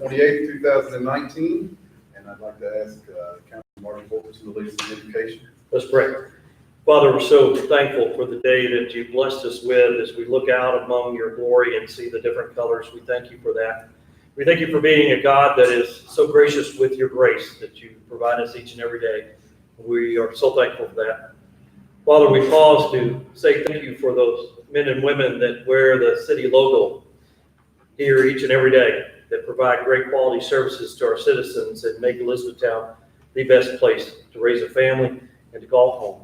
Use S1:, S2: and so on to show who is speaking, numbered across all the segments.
S1: 28th, 2019. And I'd like to ask Councilman Martin Fulton to lead us in education.
S2: Let's pray. Father, we're so thankful for the day that you blessed us with as we look out among your glory and see the different colors. We thank you for that. We thank you for being a God that is so gracious with your grace that you provide us each and every day. We are so thankful for that. Father, we pause to say thank you for those men and women that wear the city logo here each and every day, that provide great quality services to our citizens and make Elizabethtown the best place to raise a family and to call home.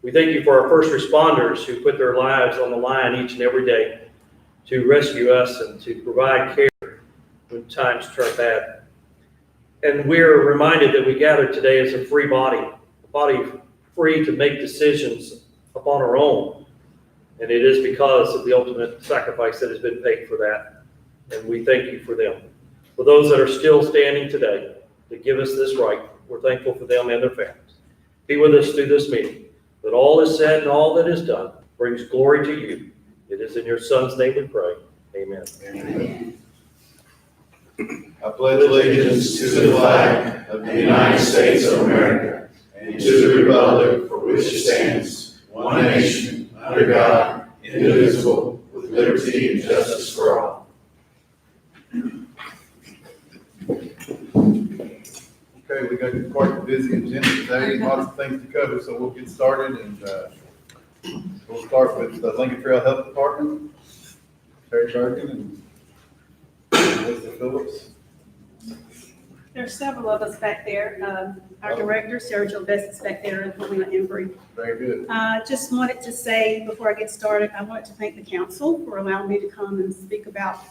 S2: We thank you for our first responders who put their lives on the line each and every day to rescue us and to provide care when times turn bad. And we're reminded that we gather today as a free body, a body free to make decisions upon our own. And it is because of the ultimate sacrifice that has been paid for that. And we thank you for them. For those that are still standing today to give us this right, we're thankful for them and their families. Be with us through this meeting. That all is said and all that is done brings glory to you. It is in your Son's name we pray. Amen.
S1: Amen. I pledge allegiance to the flag of the United States of America and to the republic for which it stands, one nation, under God, indivisible, with liberty and justice for all. Okay, we got quite a busy agenda today, lots of things to cover, so we'll get started, and we'll start with the Lincoln Trail Health Department, Terry Bergen and Melissa Phillips.
S3: There are several of us back there. Our director, Sarah Jo Best, is back there, and Helena Embry.
S1: Very good.
S3: Just wanted to say, before I get started, I wanted to thank the council for allowing me to come and speak about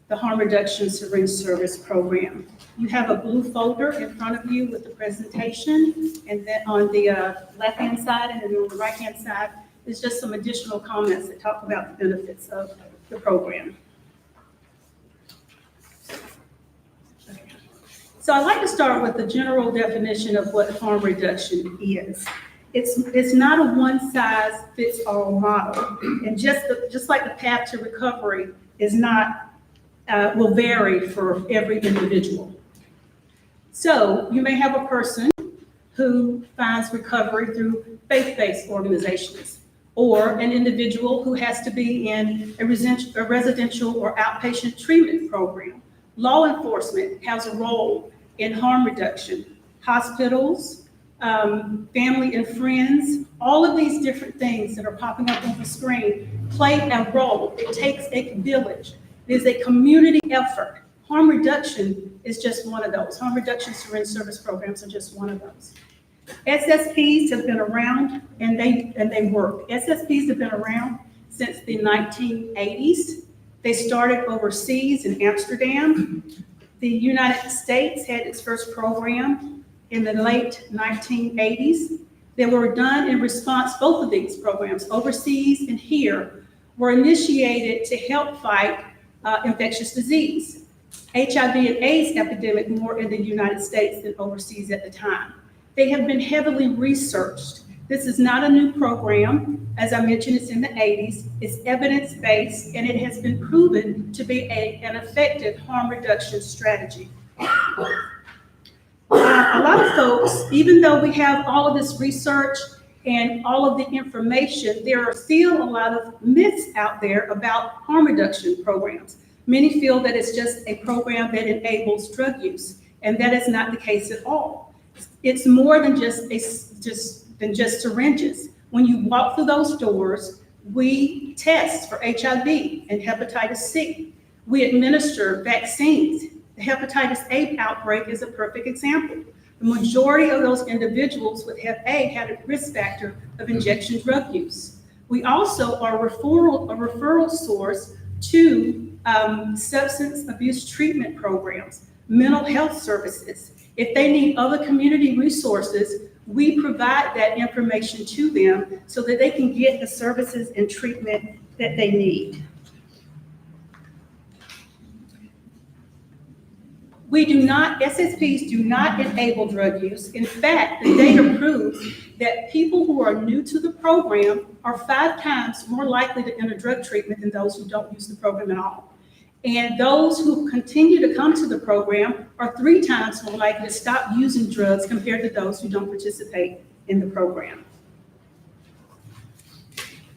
S3: the Harm Reduction Syringe Service Program. You have a blue folder in front of you with the presentation, and then on the left-hand side and then on the right-hand side is just some additional comments that talk about the benefits of the program. So I'd like to start with the general definition of what harm reduction is. It's not a one-size-fits-all model, and just like the path to recovery is not will vary for every individual. So you may have a person who finds recovery through faith-based organizations, or an individual who has to be in a residential or outpatient treatment program. Law enforcement has a role in harm reduction. Hospitals, family and friends, all of these different things that are popping up on the screen play a role. It takes a village. It is a community effort. Harm reduction is just one of those. Harm reduction syringe service programs are just one of those. SSPs have been around and they work. SSPs have been around since the 1980s. They started overseas in Amsterdam. The United States had its first program in the late 1980s. They were done in response, both of these programs, overseas and here, were initiated to help fight infectious disease. HIV and AIDS epidemic more in the United States than overseas at the time. They have been heavily researched. This is not a new program. As I mentioned, it's in the 80s. It's evidence-based, and it has been proven to be an effective harm reduction strategy. A lot of folks, even though we have all of this research and all of the information, there are still a lot of myths out there about harm reduction programs. Many feel that it's just a program that enables drug use, and that is not the case at all. It's more than just syringes. When you walk through those doors, we test for HIV and hepatitis C. We administer vaccines. The hepatitis A outbreak is a perfect example. The majority of those individuals with Hep A had a risk factor of injection drug use. We also are a referral source to substance abuse treatment programs, mental health services. If they need other community resources, we provide that information to them so that they can get the services and treatment that they need. SSPs do not enable drug use. In fact, the data proves that people who are new to the program are 5 times more likely to enter drug treatment than those who don't use the program at all. And those who continue to come to the program are 3 times more likely to stop using drugs compared to those who don't participate in the program.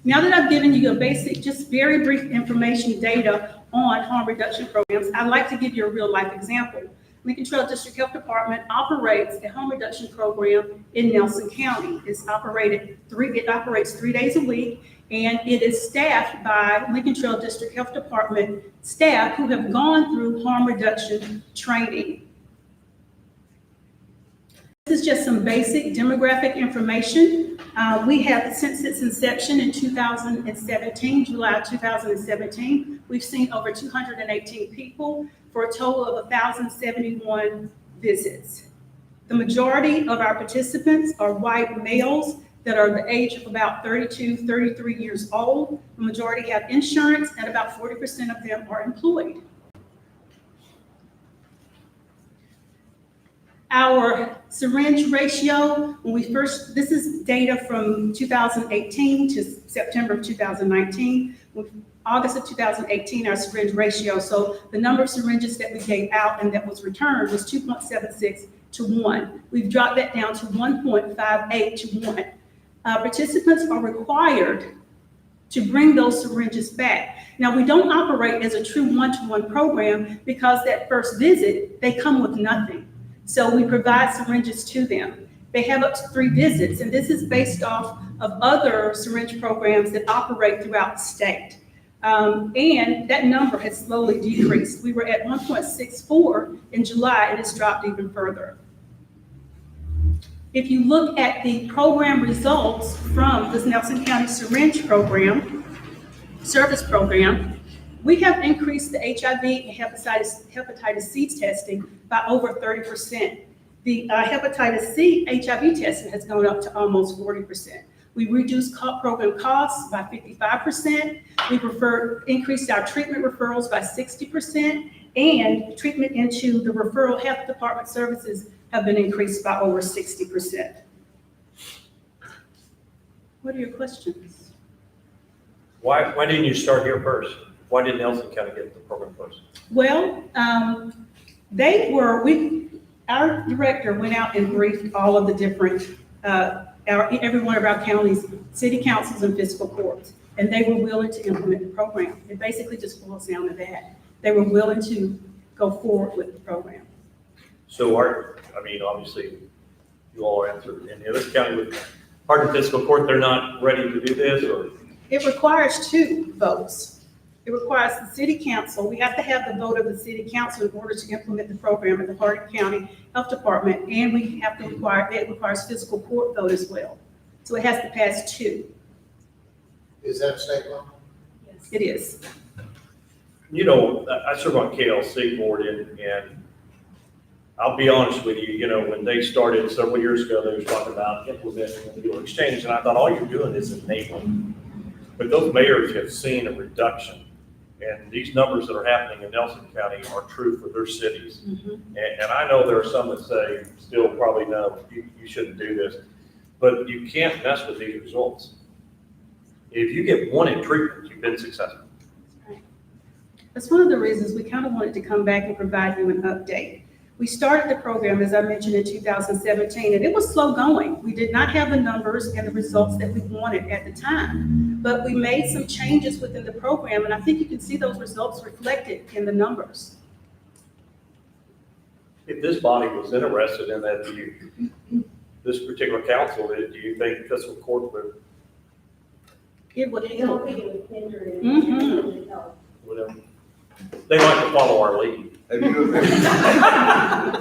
S3: Now that I've given you a basic, just very brief information data on harm reduction programs, I'd like to give you a real life example. Lincoln Trail District Health Department operates a harm reduction program in Nelson County. It operates 3 days a week, and it is staffed by Lincoln Trail District Health Department staff who have gone through harm reduction training. This is just some basic demographic information. We have, since its inception in 2017, July 2017, we've seen over 218 people for a total of 1,071 visits. The majority of our participants are white males that are the age of about 32, 33 years old. The majority have insurance, and about 40% of them are employed. Our syringe ratio, this is data from 2018 to September of 2019. August of 2018, our syringe ratio, so the number of syringes that we gave out and that was returned was 2.76 to 1. We've dropped that down to 1.58 to 1. Participants are required to bring those syringes back. Now, we don't operate as a true one-to-one program because that first visit, they come with nothing. So we provide syringes to them. They have up to 3 visits, and this is based off of other syringe programs that operate throughout the state. And that number has slowly decreased. We were at 1.64 in July, and it's dropped even further. If you look at the program results from the Nelson County Syringe Program, Service Program, we have increased the HIV and hepatitis C testing by over 30%. The hepatitis C HIV testing has gone up to almost 40%. We reduced program costs by 55%. We increased our treatment referrals by 60%, and treatment into the referral health department services have been increased by over 60%. What are your questions?
S2: Why didn't you start here first? Why did Nelson County get the program first?
S3: Well, our director went out and briefed all of the different, every one of our counties, city councils and fiscal courts, and they were willing to implement the program. It basically just boils down to that. They were willing to go forward with the program.
S2: So obviously, you all are answered. In the other county with Hardin Fiscal Court, they're not ready to do this, or?
S3: It requires 2 votes. It requires the city council. We have to have the vote of the city council in order to implement the program at the Hardin County Health Department, and it requires fiscal court vote as well. So it has to pass 2.
S1: Is that state law?
S3: Yes. It is.
S2: You know, I serve on KLC board, and I'll be honest with you, when they started several years ago, they were talking about implementing the dual exchange, and I thought all you're doing is enabling. But those mayors have seen a reduction, and these numbers that are happening in Nelson County are true for their cities. Mm-hmm. And I know there are some that say, still probably no, you shouldn't do this, but you can't mess with these results. If you get one in treatment, you've been successful.
S3: That's one of the reasons we kind of wanted to come back and provide you an update. We started the program, as I mentioned, in 2017, and it was slow going. We did not have the numbers and the results that we wanted at the time, but we made some changes within the program, and I think you can see those results reflected in the numbers.
S2: If this body was interested in that, this particular council, do you think fiscal court would?
S3: It would
S4: I don't
S3: help.
S4: think it would hinder it.
S3: Mhm.
S4: It would help.
S2: They like to follow our lead.
S5: Have you,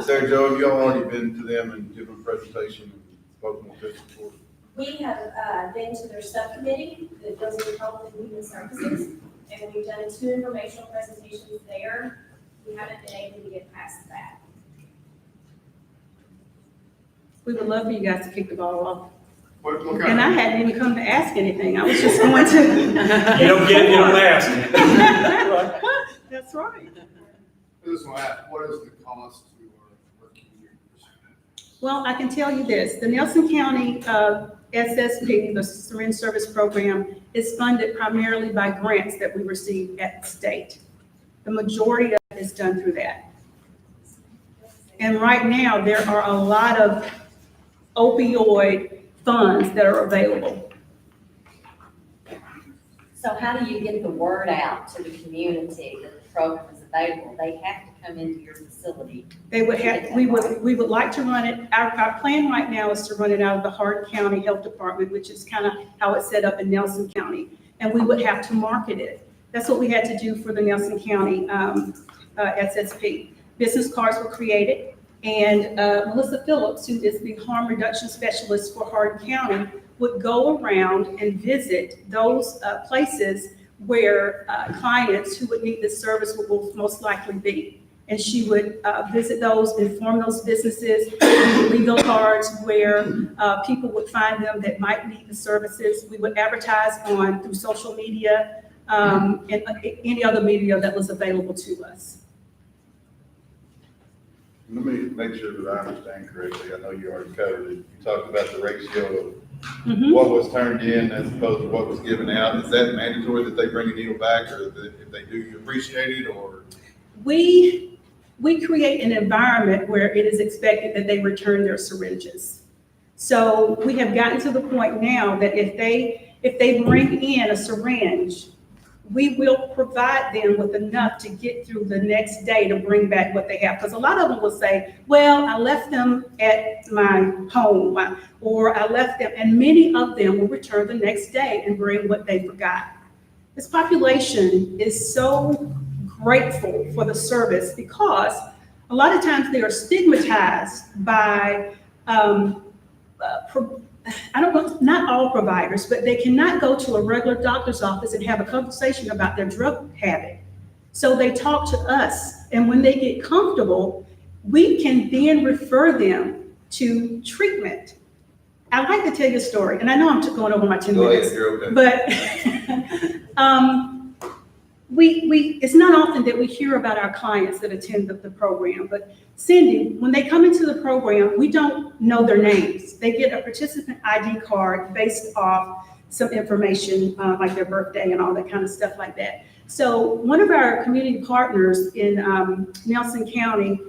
S5: Sarah Joe, have y'all already been to them and given a presentation and spoken with this before?
S4: We have been to their subcommittee that deals with health and human services, and we've done 2 informational presentations there. We haven't been able to get past that.
S3: We would love for you guys to kick the ball off.
S5: What kind
S3: And I hadn't even come to ask anything. I was just going to.
S2: You don't get it, you don't ask.
S3: That's right.
S5: This one, what is the cost to our working years?
S3: Well, I can tell you this, the Nelson County SSP, the Syringe Service Program, is funded primarily by grants that we receive at the state. The majority of it is done through that. And right now, there are a lot of opioid funds that are available.
S6: So how do you get the word out to the community that the program is available? They have to come into your facility.
S3: They would have, we would like to run it, our plan right now is to run it out of the Hardin County Health Department, which is kind of how it's set up in Nelson County. And we would have to market it. That's what we had to do for the Nelson County SSP. Business cards were created, and Melissa Phillips, who is the harm reduction specialist for Hardin County, would go around and visit those places where clients who would need this service will most likely be. And she would visit those, inform those businesses, legal cards where people would find them that might need the services. We would advertise through social media and any other media that was available to us.
S5: Let me make sure that I understand correctly. I know you already covered it. You talked about the ratio of
S3: Mhm.
S5: what was turned in as opposed to what was given out. Is that mandatory that they bring a needle back, or that if they do, you appreciate it, or?
S3: We create an environment where it is expected that they return their syringes. So we have gotten to the point now that if they bring in a syringe, we will provide them with enough to get through the next day to bring back what they have. Because a lot of them will say, well, I left them at my home, or I left them, and many of them will return the next day and bring what they forgot. This population is so grateful for the service because a lot of times they are stigmatized by, I don't know, not all providers, but they cannot go to a regular doctor's office and have a conversation about their drug habit. So they talk to us, and when they get comfortable, we can then refer them to treatment. I like to tell you a story, and I know I'm going over my 2
S5: Go
S3: minutes.
S5: ahead, you're okay.
S3: But it's not often that we hear about our clients that attend the program, but Cindy, when they come into the program, we don't know their names. They get a participant ID card based off some information, like their birthday and all that kind of stuff like that. So one of our community partners in Nelson County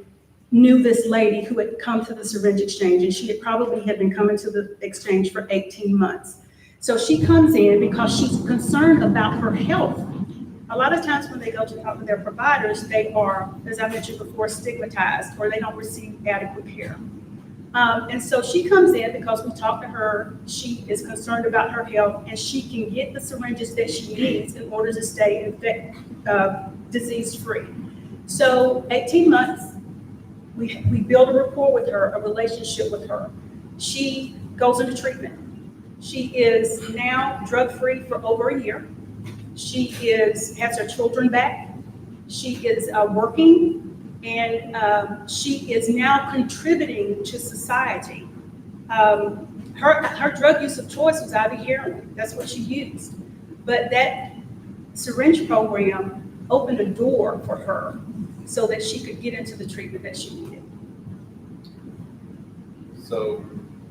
S3: knew this lady who had come to the syringe exchange, and she had probably been coming to the exchange for 18 months. So she comes in because she's concerned about her health. A lot of times when they go to talk to their providers, they are, as I mentioned before, stigmatized, or they don't receive adequate care. And so she comes in because we talked to her. She is concerned about her health, and she can get the syringes that she needs in order to stay disease-free. So 18 months, we build a rapport with her, a relationship with her. She goes into treatment. She is now drug-free for over a year. She has her children back. She is working, and she is now contributing to society. Her drug use of choice was IV heroin. That's what she used. But that syringe program opened a door for her so that she could get into the treatment that she needed.
S5: So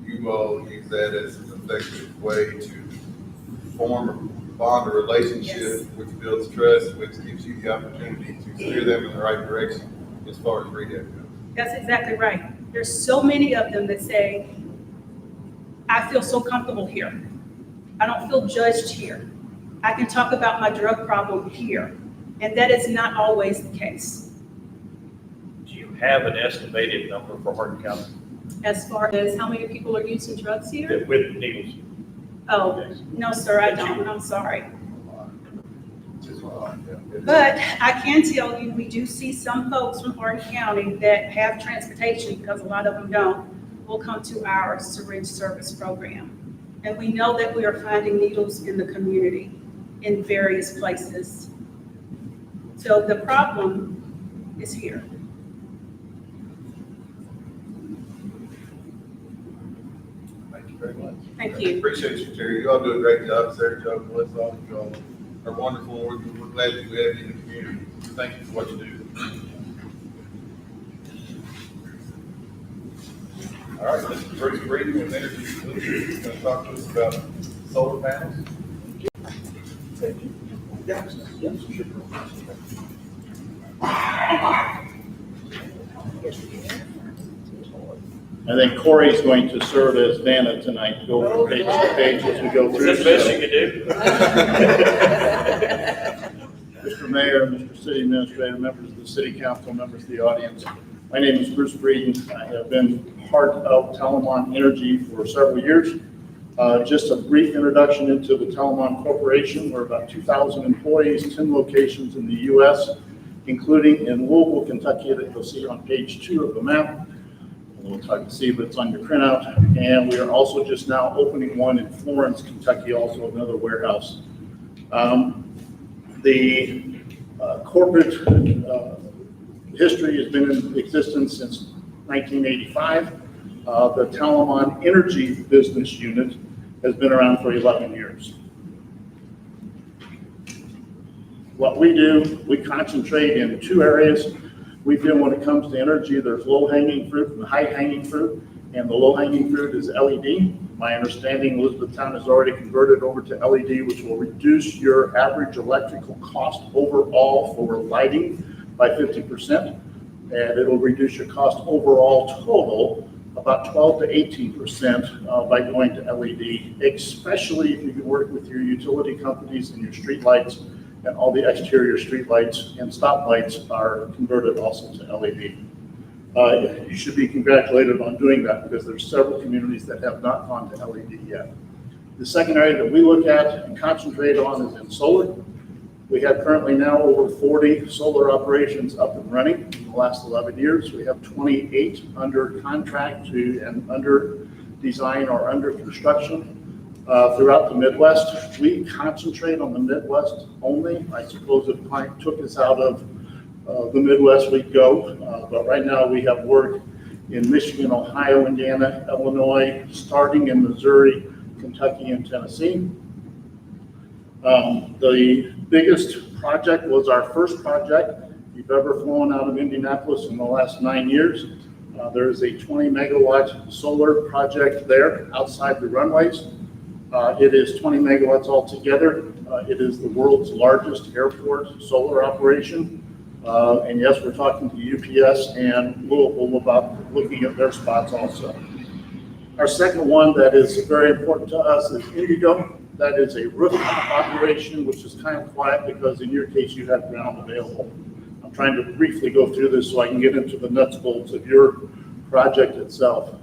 S5: you all use that as an effective way to form bond a relationship,
S3: Yes.
S5: which builds trust, which gives you the opportunity to steer them in the right direction as far as rehab goes.
S3: That's exactly right. There's so many of them that say, I feel so comfortable here. I don't feel judged here. I can talk about my drug problem here. And that is not always the case.
S2: Do you have an estimated number for Hardin County
S3: As far as how many people are using drugs here?
S2: with needles?
S3: Oh, no, sir, I don't. I'm sorry.
S5: Just, yeah.
S3: But I can tell you, we do see some folks from Hardin County that have transportation, because a lot of them don't, will come to our syringe service program. And we know that we are finding needles in the community in various places. So the problem is here.
S5: Thank you very much.
S3: Thank you.
S5: Appreciate you, Terry. You all do a great job, Sarah, Joe, bless all of you all. Are wonderful. We're glad that we have you in the community. Thank you for what you do. All right, Mr. Bruce Breeden with Energy Solutions is going to talk to us about solar panels.
S7: I think Corey's going to serve as Vanna tonight, go from page to page as we go
S2: Is
S7: through.
S2: this the best you could do?
S7: Mr. Mayor, Mr. City Administrator, members of the City Council, members of the audience. My name is Bruce Breeden. I have been part of Telamon Energy for several years. Just a brief introduction into the Telamon Corporation. We're about 2,000 employees, 10 locations in the U.S., including in Louisville, Kentucky, that you'll see on page 2 of the map. A little hard to see, but it's on your printout. And we are also just now opening one in Florence, Kentucky, also another warehouse. The corporate history has been in existence since 1985. The Telamon Energy business unit has been around for 11 years. What we do, we concentrate in 2 areas. We feel when it comes to energy, there's low-hanging fruit and high-hanging fruit, and the low-hanging fruit is LED. My understanding, Elizabethtown has already converted over to LED, which will reduce your average electrical cost overall for lighting by 50%, and it'll reduce your cost overall total about 12 to 18% by going to LED, especially if you can work with your utility companies and your street lights, and all the exterior street lights and stop lights are converted also to LED. You should be congratulated on doing that because there's several communities that have not gone to LED yet. The second area that we look at and concentrate on is in solar. We have currently now over 40 solar operations up and running in the last 11 years. We have 28 under contract and under design or under construction throughout the Midwest. We concentrate on the Midwest only. I suppose if a client took us out of the Midwest, we'd go. But right now we have work in Michigan, Ohio, Indiana, Illinois, starting in Missouri, Kentucky, and Tennessee. The biggest project was our first project you've ever flown out of Indianapolis in the last 9 years. There is a 20 megawatt solar project there outside the runways. It is 20 megawatts altogether. It is the world's largest airport solar operation. And yes, we're talking to UPS and Louisville about looking at their spots also. Our second one that is very important to us is Indigo. That is a rooftop operation, which is kind of quiet because in your case, you have ground available. I'm trying to briefly go through this so I can get into the nuts and bolts of your project itself.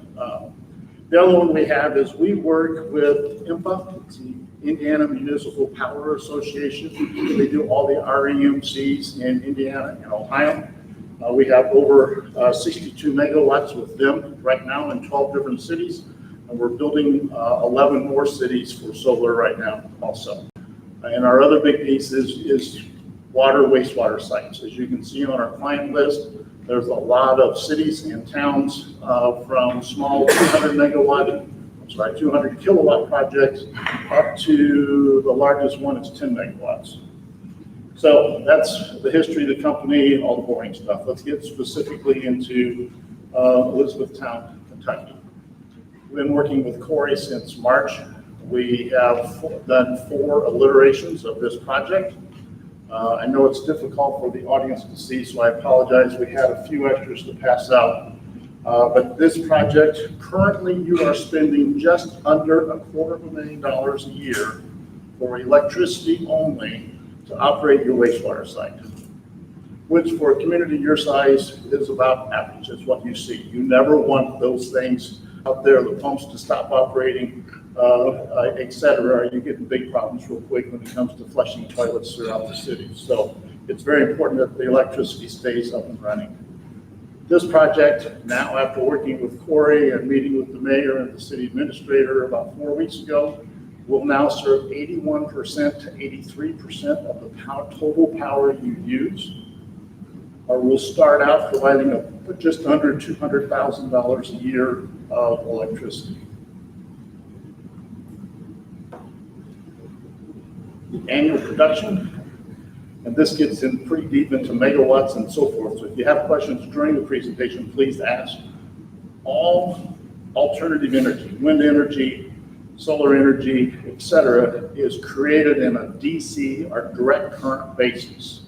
S7: The other one we have is we work with IMPA, it's the Indiana Municipal Power Association. They do all the REMCs in Indiana and Ohio. We have over 62 megawatts with them right now in 12 different cities. And we're building 11 more cities for solar right now also. And our other big piece is water, wastewater sites. As you can see on our client list, there's a lot of cities and towns from small 200 kilowatt projects up to the largest one is 10 megawatts. So that's the history of the company, all the boring stuff. Let's get specifically into Elizabethtown, Kentucky. We've been working with Corey since March. We have done 4 alliterations of this project. I know it's difficult for the audience to see, so I apologize. We had a few extras to pass out. But this project, currently you are spending just under $250,000 a year for electricity only to operate your wastewater site, which for a community your size is about average, is what you see. You never want those things out there, the pumps to stop operating, et cetera. You get big problems real quick when it comes to flushing toilets throughout the city. So it's very important that the electricity stays up and running. This project, now after working with Corey and meeting with the mayor and the city administrator about 4 weeks ago, will now serve 81% to 83% of the total power you use. Or we'll start out providing just under $200,000 a year of electricity. The annual production, and this gets in pretty deep into megawatts and so forth. So if you have questions during the presentation, please ask. All alternative energy, wind energy, solar energy, et cetera, is created in a DC or direct current basis.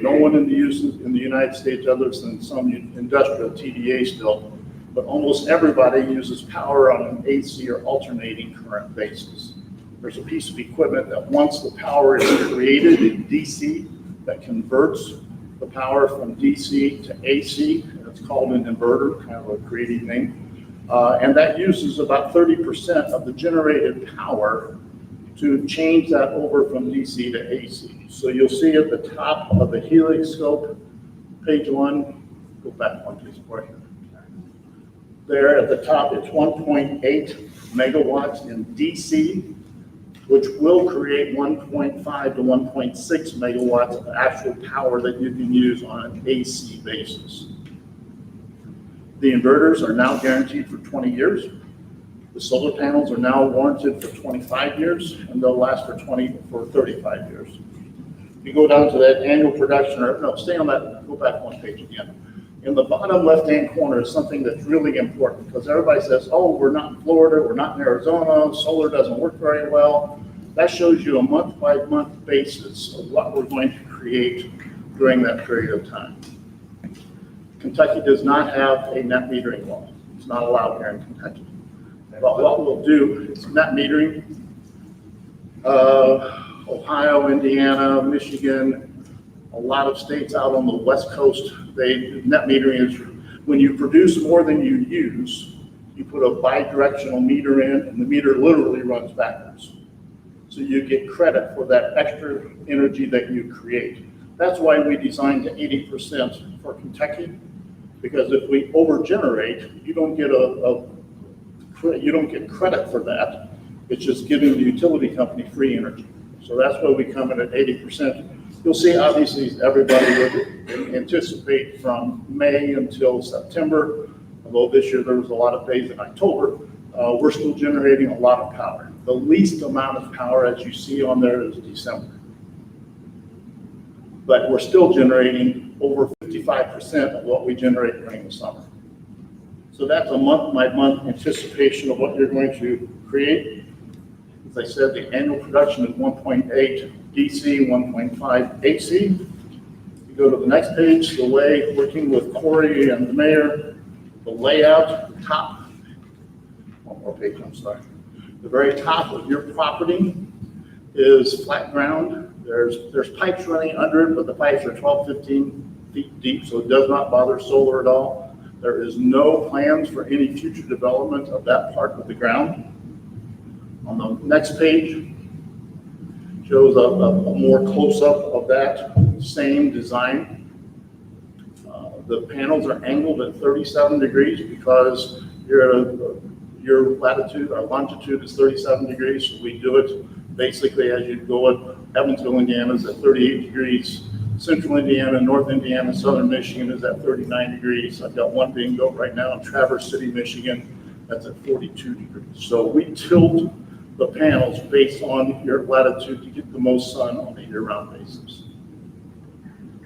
S7: No one in the United States, other than some industrial TDA still, but almost everybody uses power on an AC or alternating current basis. There's a piece of equipment that once the power is created in DC, that converts the power from DC to AC. It's called an inverter, kind of a creative name. And that uses about 30% of the generated power to change that over from DC to AC. So you'll see at the top of the Helix scope, page 1, go back one please, Corey. There at the top, it's 1.8 megawatts in DC, which will create 1.5 to 1.6 megawatts of actual power that you can use on an AC basis. The inverters are now guaranteed for 20 years. The solar panels are now warranted for 25 years, and they'll last for 35 years. If you go down to that annual production, or no, stay on that, go back one page again. In the bottom left-hand corner is something that's really important, because everybody says, oh, we're not in Florida, we're not in Arizona, solar doesn't work very well. That shows you a month-by-month basis of what we're going to create during that period of time. Kentucky does not have a net metering law. It's not allowed here in Kentucky. But what we'll do is net metering, Ohio, Indiana, Michigan, a lot of states out on the West Coast, net metering is when you produce more than you use, you put a bi-directional meter in and the meter literally runs backwards. So you get credit for that extra energy that you create. That's why we designed to 80% for Kentucky, because if we over-generate, you don't get credit for that. It's just giving the utility company free energy. So that's why we come in at 80%. You'll see, obviously, everybody would anticipate from May until September, although this year there was a lot of days in October, we're still generating a lot of power. The least amount of power, as you see on there, is December. But we're still generating over 55% of what we generate during the summer. So that's a month-by-month anticipation of what you're going to create. As I said, the annual production is 1.8 DC, 1.5 AC. You go to the next page, the way, working with Corey and the mayor, the layout, the top, one more page, I'm sorry. The very top of your property is flat ground. There's pipes running under it, but the pipes are 12, 15 feet deep, so it does not bother solar at all. There is no plans for any future development of that part of the ground. On the next page, shows a more close-up of that same design. The panels are angled at 37 degrees because your latitude, our longitude is 37 degrees, so we do it basically as you go at Evansville, Indiana is at 38 degrees. Central Indiana, North Indiana, Southern Michigan is at 39 degrees. I've got one being built right now in Traverse City, Michigan, that's at 42 degrees. So we tilt the panels based on your latitude to get the most sun on a year-round basis.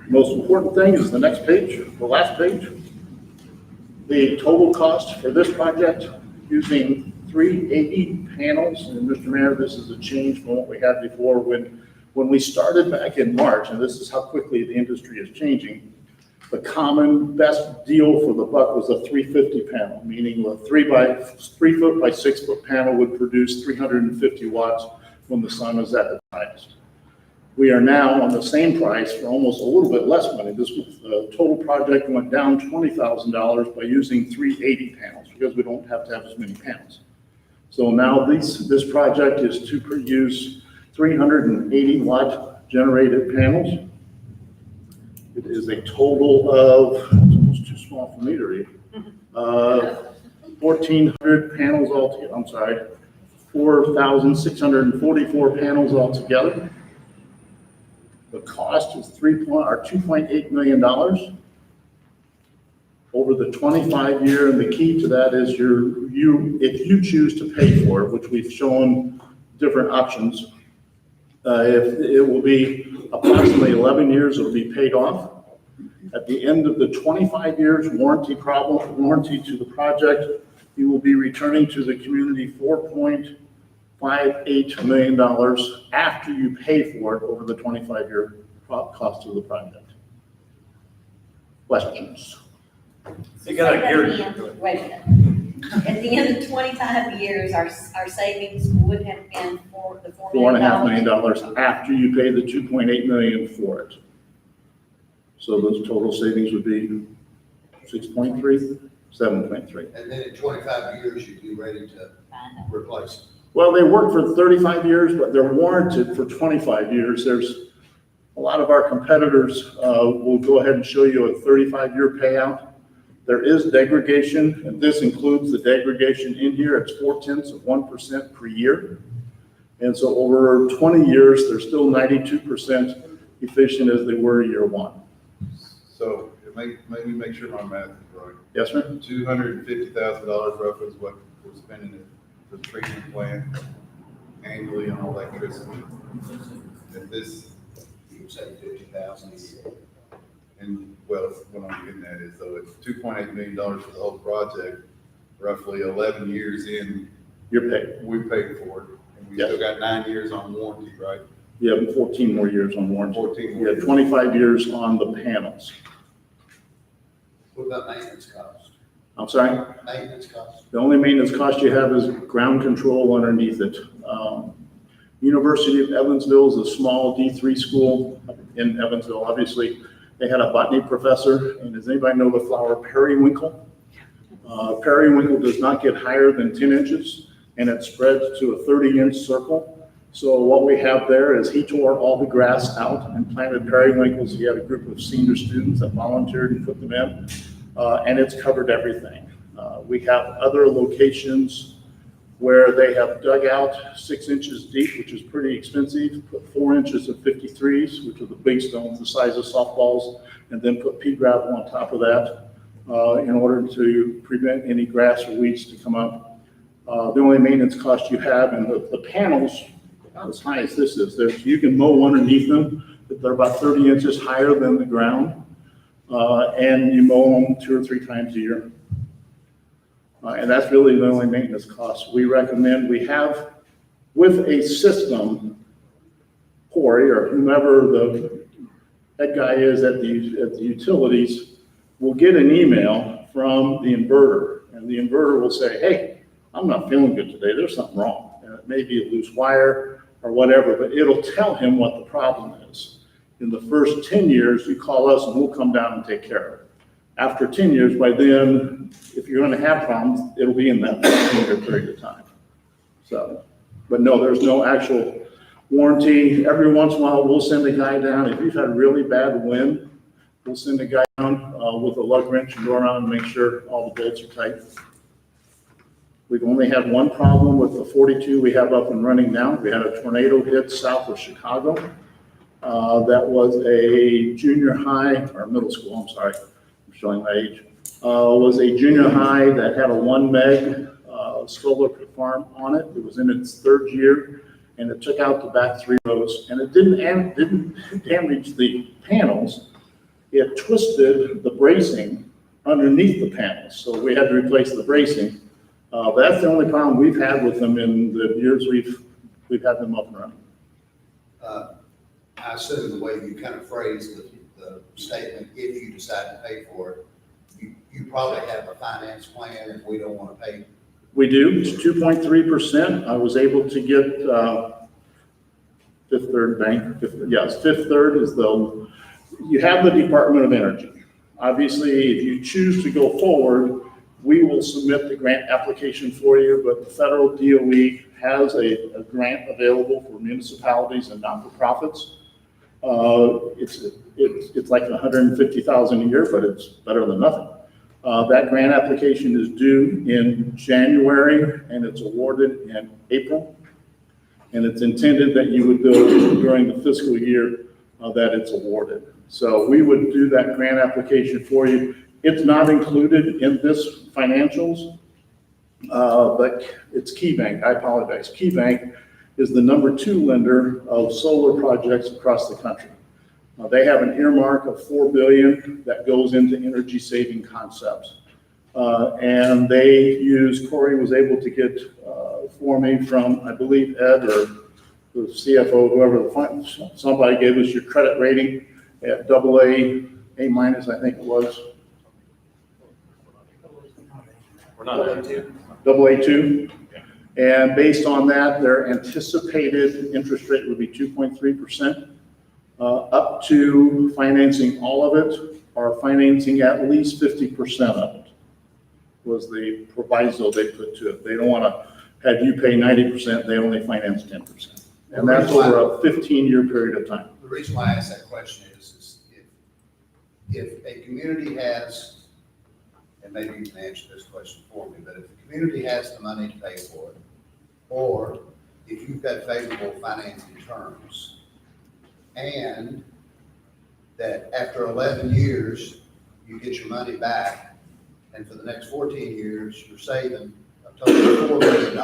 S7: The most important thing is the next page, the last page. The total cost for this project using 380 panels, and Mr. Mayor, this is a change from what we had before. When we started back in March, and this is how quickly the industry is changing, the common best deal for the buck was a 350 panel, meaning a 3 foot by 6 foot panel would produce 350 watts when the sun is at its highest. We are now on the same price for almost a little bit less money. This total project went down $20,000 by using 380 panels because we don't have to have as many panels. So now this project is to use 380 watt generated panels. It is a total of, it's almost too small for me to read, 1,400 panels altogether, I'm sorry, 4,644 panels altogether. The cost is $2.8 million over the 25-year, and the key to that is if you choose to pay for it, which we've shown different options, if it will be approximately 11 years, it'll be paid off. At the end of the 25 years warranty to the project, you will be returning to the community $4.58 million after you pay for it over the 25-year cost of the project. Questions?
S2: You gotta
S6: So at
S2: hear-
S6: the end- Wait a minute. At the end of 25 years, our savings would have been for the
S7: $4.5 million after you pay the 2.8 million for it. So those total savings would be 6.3, 7.3.
S1: And then in 25 years, you'd be ready to replace it.
S7: Well, they work for 35 years, but they're warranted for 25 years. There's a lot of our competitors will go ahead and show you a 35-year payout. There is degradation, and this includes the degradation in here. It's 0.4% per year. And so over 20 years, they're still 92% efficient as they were year one.
S5: So maybe make sure my math is right.
S7: Yes, sir?
S5: $250,000 roughly is what we're spending for the treatment plant annually on electricity. And this,
S1: You would say 50,000 a year.
S5: and well, what I'm getting at is, though, it's $2.8 million for the whole project, roughly 11 years in,
S7: You're paid.
S5: we paid for it. And we still got 9 years on warranty, right?
S7: You have 14 more years on warranty.
S5: 14 more
S7: You have
S5: years.
S7: 25 years on the panels.
S1: What about maintenance cost?
S7: I'm sorry?
S1: Maintenance cost?
S7: The only maintenance cost you have is ground control underneath it. University of Evansville is a small D3 school in Evansville. Obviously, they had a botany professor, and does anybody know the flower periwinkle? Periwinkle does not get higher than 10 inches, and it spreads to a 30-inch circle. So what we have there is he tore all the grass out and planted periwinkles. He had a group of senior students that volunteered and put them in, and it's covered everything. We have other locations where they have dug out 6 inches deep, which is pretty expensive, put 4 inches of 53s, which are the big stones the size of softballs, and then put pea gravel on top of that in order to prevent any grass or weeds to come up. The only maintenance cost you have, and the panels, about as high as this is, you can mow underneath them, but they're about 30 inches higher than the ground, and you mow them 2 or 3 times a year. And that's really the only maintenance cost. We recommend we have with a system, Corey or whomever the head guy is at the utilities, will get an email from the inverter, and the inverter will say, hey, I'm not feeling good today, there's something wrong. And it may be a loose wire or whatever, but it'll tell him what the problem is. In the first 10 years, you call us and we'll come down and take care of it. After 10 years, by then, if you're gonna have problems, it'll be in that 15-year period of time. So, but no, there's no actual warranty. Every once in a while, we'll send a guy down. If you've had really bad wind, we'll send a guy down with a lug wrench and go around and make sure all the bolts are tight. We've only had one problem with the 42 we have up and running now. We had a tornado hit south of Chicago. That was a junior high, or middle school, I'm sorry, I'm showing my age. Was a junior high that had a 1 meg solar farm on it. It was in its 3rd year, and it took out the back 3 rows, and it didn't damage the panels. It twisted the bracing underneath the panels, so we had to replace the bracing. But that's the only problem we've had with them in the years we've had them up and running.
S1: I assume the way you kind of phrased the statement, if you decide to pay for it, you probably have a finance plan if we don't want to pay.
S7: We do, it's 2.3%. I was able to get Fifth Third Bank, Fifth Third is you have the Department of Energy. Obviously, if you choose to go forward, we will submit the grant application for you, but the federal DOE has a grant available for municipalities and not-for-profits. It's like $150,000 a year, but it's better than nothing. That grant application is due in January and it's awarded in April. And it's intended that you would bill during the fiscal year that it's awarded. So we would do that grant application for you. It's not included in this financials, but it's KeyBank. I apologize. KeyBank is the #2 lender of solar projects across the country. They have an earmark of $4 billion that goes into energy saving concepts. And they Corey was able to get for me from, I believe, Ed or the CFO, whoever, somebody gave us your credit rating at AA, A minus, I think it was,
S2: We're not there.
S7: AA2. And based on that, their anticipated interest rate would be 2.3%, up to financing all of it, or financing at least 50% of it, was the proviso they put to it. They don't want to have you pay 90%, they only finance 10%. And that's over a 15-year period of time.
S1: The reason why I ask that question is if a community has, and maybe you can answer this question for me, but if the community has the money to pay for it, or if you've got favorable financing terms, and that after 11 years, you get your money back, and for the next 14 years, you're saving a total of $4 million,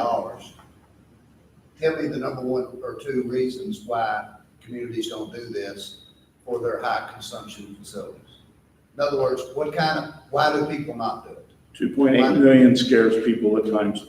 S1: tell me the number one or two reasons why communities don't do this for their high consumption facilities. In other words, why do people not do it?
S7: 2.8 million scares people at times.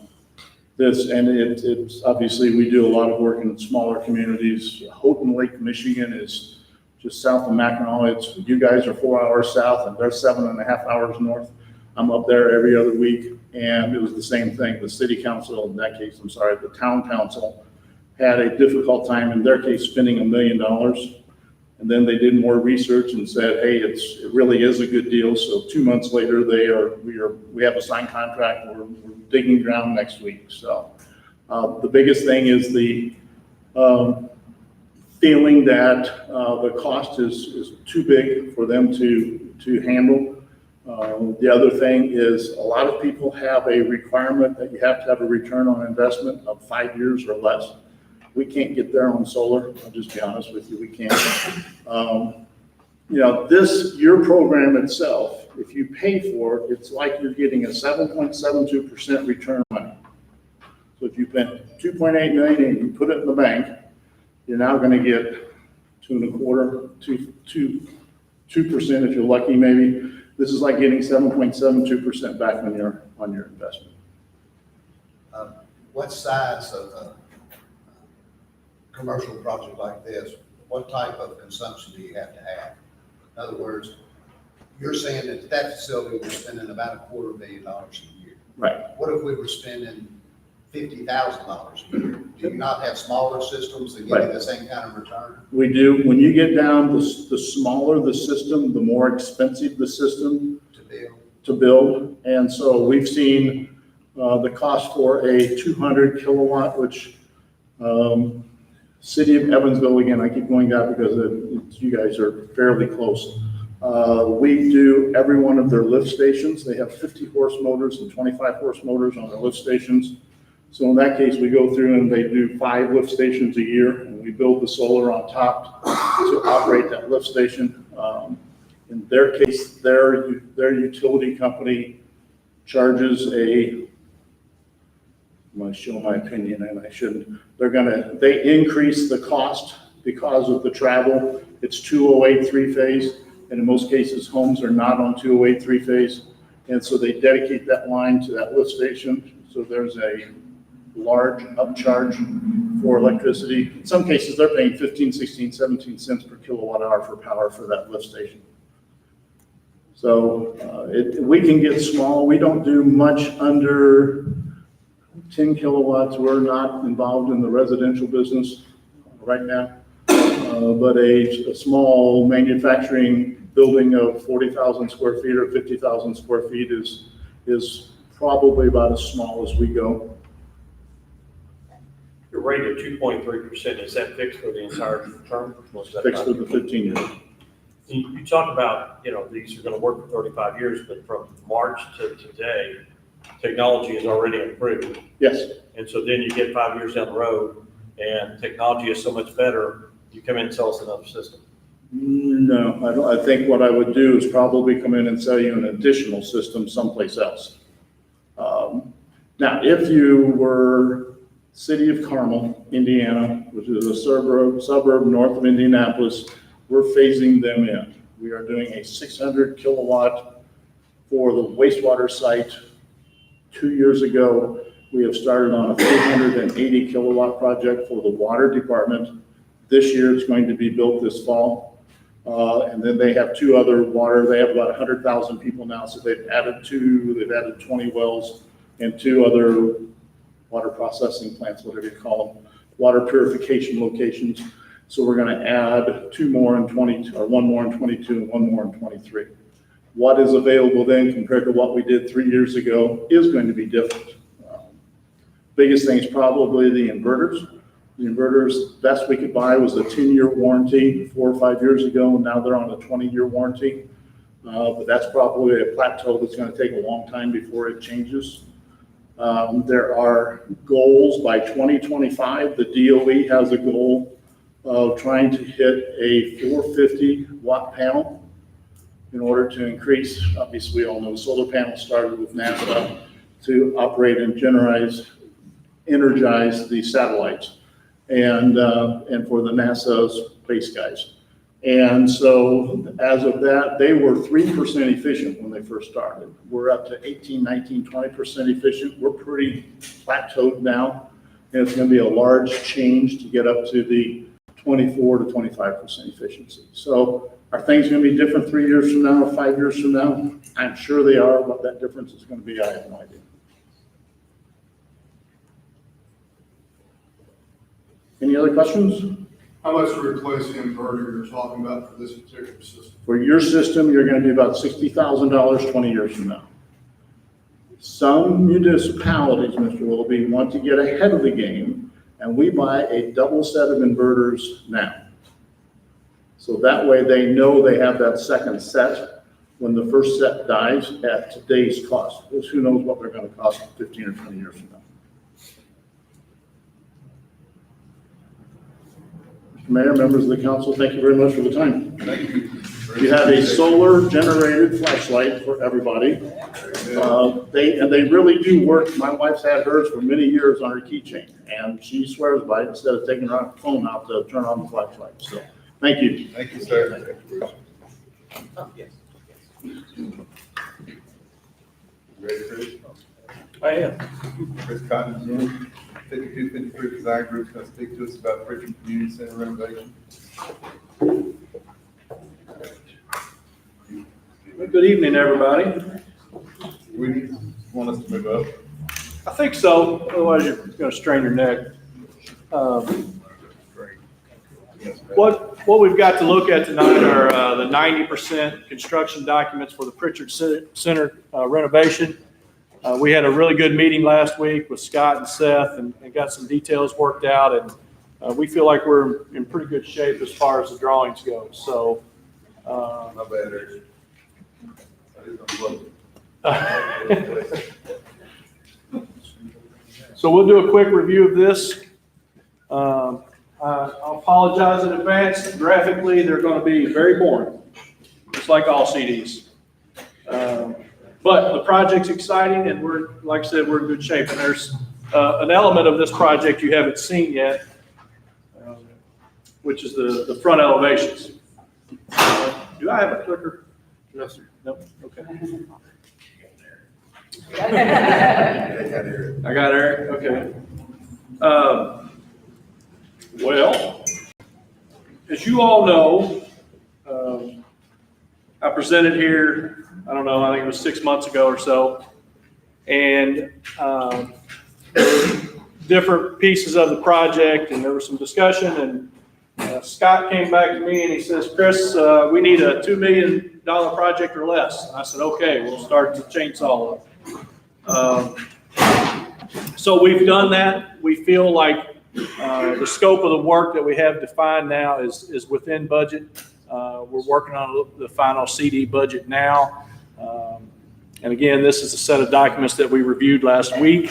S7: It's obviously, we do a lot of work in smaller communities. Houghton Lake, Michigan is just south of Mackinac. You guys are 4 hours south and they're 7.5 hours north. I'm up there every other week, and it was the same thing. The city council, in that case, the town council, had a difficult time, in their case, spending $1 million. And then they did more research and said, hey, it really is a good deal. So 2 months later, we have a signed contract. We're digging ground next week. So the biggest thing is the feeling that the cost is too big for them to handle. The other thing is a lot of people have a requirement that you have to have a return on investment of 5 years or less. We can't get there on solar. I'll just be honest with you, we can't. Your program itself, if you pay for it, it's like you're getting a 7.72% return on money. So if you spent $2.8 million and you put it in the bank, you're now going to get 2.25%, 2% if you're lucky, maybe. This is like getting 7.72% back on your investment.
S1: What size of a commercial project like this, what type of consumption do you have to have? In other words, you're saying that facility we're spending about $250 million a year.
S7: Right.
S1: What if we were spending $50,000 a year? Do you not have smaller systems that give you the same kind of return?
S7: We do. When you get down, the smaller the system, the more expensive the system to build. And so we've seen the cost for a 200 kilowatt, which City of Evansville, again, I keep going down because you guys are fairly close. We do every one of their lift stations. They have 50 horse motors and 25 horse motors on their lift stations. So in that case, we go through and they do 5 lift stations a year, and we build the solar on top to operate that lift station. In their case, their utility company charges I'm going to show my opinion, and I shouldn't. They increase the cost because of the travel. It's 208 3-phase, and in most cases, homes are not on 208 3-phase. And so they dedicate that line to that lift station. So there's a large upcharge for electricity. In some cases, they're paying 15, 16, 17 cents per kilowatt hour for power for that lift station. So we can get small. We don't do much under 10 kilowatts. We're not involved in the residential business right now. But a small manufacturing building of 40,000 square feet or 50,000 square feet is probably about as small as we go.
S2: Your rate of 2.3%, is that fixed for the entire term?
S7: Fixed for the 15 years.
S2: You talk about, these are going to work for 35 years, but from March to today, technology is already improved.
S7: Yes.
S2: And so then you get 5 years down the road and technology is so much better, you come in and sell us another system.
S7: No, I don't. I think what I would do is probably come in and sell you an additional system someplace else. Now, if you were City of Carmel, Indiana, which is a suburb north of Indianapolis, we're phasing them in. We are doing a 600 kilowatt for the wastewater site 2 years ago, We have started on a 480 kilowatt project for the water department. This year it's going to be built this fall. And then they have two other water, they have about 100,000 people now, so they've added 20 wells and two other water processing plants, whatever you call them, water purification locations. So we're gonna add two more in 22, or one more in 22 and one more in 23. What is available then compared to what we did 3 years ago is going to be different. Biggest thing is probably the inverters. The inverters, best we could buy was a 10-year warranty 4 or 5 years ago, and now they're on a 20-year warranty. But that's probably a plateau that's gonna take a long time before it changes. There are goals by 2025. The DOE has a goal of trying to hit a 450 watt panel in order to increase, obviously we all know solar panels started with NASA to operate and energize the satellites and for the NASA's space guys. And so as of that, they were 3% efficient when they first started. We're up to 18, 19, 20% efficient. We're pretty plateaued now. And it's gonna be a large change to get up to the 24 to 25% efficiency. So are things gonna be different 3 years from now or 5 years from now? I'm sure they are. What that difference is gonna be, I have no idea. Any other questions?
S8: How much to replace the inverter you're talking about for this particular system?
S7: For your system, you're gonna be about $60,000 20 years from now. Some municipalities, Mr. Willoughby, want to get ahead of the game, and we buy a double set of inverters now. So that way they know they have that second set when the first set dies at today's cost. Because who knows what they're gonna cost 15 or 20 years from now. Mr. Mayor, members of the council, thank you very much for the time.
S5: Thank you.
S7: You have a solar generated flashlight for everybody. They really do work. My wife's had hers for many years on her keychain, and she swears by it instead of taking her phone out to turn on the flashlight. So, thank you.
S5: Thank you, sir. Ready, Chris?
S2: I am.
S5: Chris Cotton, 5253 Design Group, going to speak to us about Pritchard Community Center renovation.
S9: Good evening, everybody.
S5: We want us to move up.
S9: I think so, otherwise you're going to strain your neck. What we've got to look at tonight are the 90% construction documents for the Pritchard Center renovation. We had a really good meeting last week with Scott and Seth and got some details worked out, and we feel like we're in pretty good shape as far as the drawings go. So,
S5: My bad, Eric. I didn't know.
S9: So we'll do a quick review of this. I'll apologize in advance. Graphically, they're going to be very boring, just like all CDs. But the project's exciting, and we're, like I said, we're in good shape. And there's an element of this project you haven't seen yet, which is the front elevations. Do I have a clicker?
S5: No, sir.
S9: No? Okay.
S5: They had Eric.
S9: I got Eric, okay. Well, as you all know, I presented here, I don't know, I think it was 6 months ago or so, and different pieces of the project, and there was some discussion, and Scott came back to me and he says, Chris, we need a $2 million project or less. And I said, okay, we'll start the chainsaw up. So we've done that. We feel like the scope of the work that we have defined now is within budget. We're working on the final CD budget now. And again, this is a set of documents that we reviewed last week.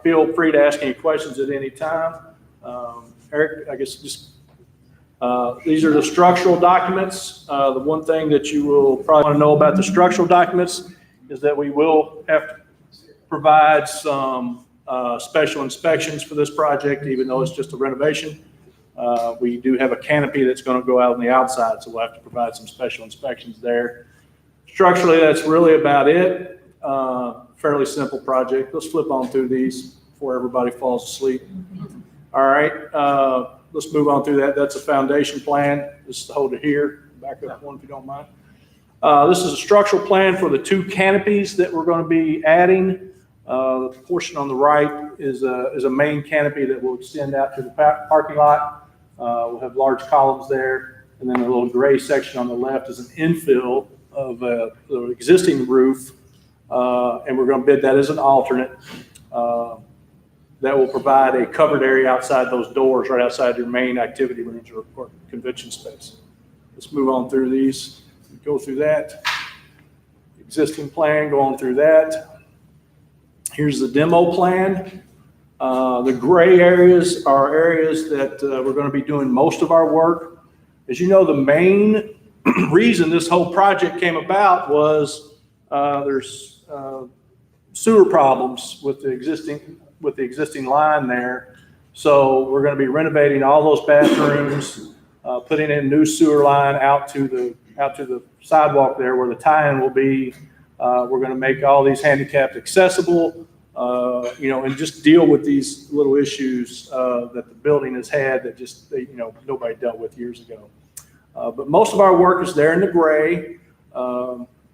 S9: Feel free to ask any questions at any time. Eric, I guess just these are the structural documents. The one thing that you will probably want to know about the structural documents is that we will have to provide some special inspections for this project, even though it's just a renovation. We do have a canopy that's going to go out on the outside, so we'll have to provide some special inspections there. Structurally, that's really about it. fairly simple project. Let's flip on through these before everybody falls asleep. All right, let's move on through that. That's a foundation plan. Just hold it here. Back up one if you don't mind. This is a structural plan for the 2 canopies that we're going to be adding. The portion on the right is a main canopy that will extend out to the parking lot. We'll have large columns there, and then a little gray section on the left is an infill of the existing roof, and we're going to bid that as an alternate. That will provide a covered area outside those doors, right outside your main activity rooms or convention space. Let's move on through these. Go through that. Existing plan, go on through that. Here's the demo plan. The gray areas are areas that we're going to be doing most of our work. As you know, the main reason this whole project came about was there's sewer problems with the existing line there. So we're going to be renovating all those bathrooms, putting in new sewer line out to the sidewalk there where the tie-in will be. We're going to make all these handicapped accessible, and just deal with these little issues that the building has had that just nobody dealt with years ago. But most of our work is there in the gray,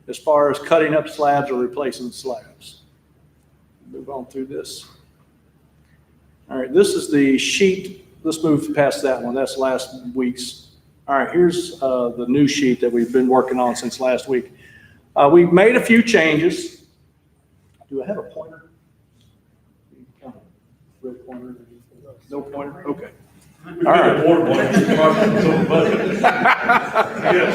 S9: as far as cutting up slabs or replacing slabs. Move on through this. All right, this is the sheet. Let's move past that one. That's last week's. All right, here's the new sheet that we've been working on since last week. We've made a few changes. Do I have a pointer? Red pointer? No pointer? Okay. All right.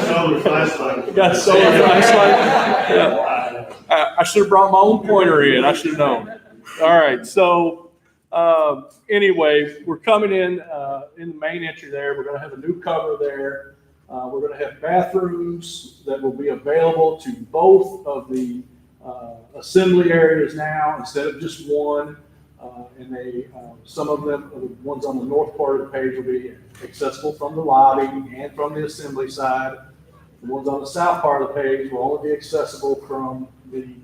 S1: Solar flashlight.
S9: Got a solar flashlight? Yeah. I should have brought my own pointer in. I should have known. All right. So anyway, we're coming in the main entry there. We're going to have a new cover there. We're going to have bathrooms that will be available to both of the assembly areas now instead of just one. And some of them, the ones on the north part of the page, will be accessible from the lobby and from the assembly side. The ones on the south part of the page will only be accessible from the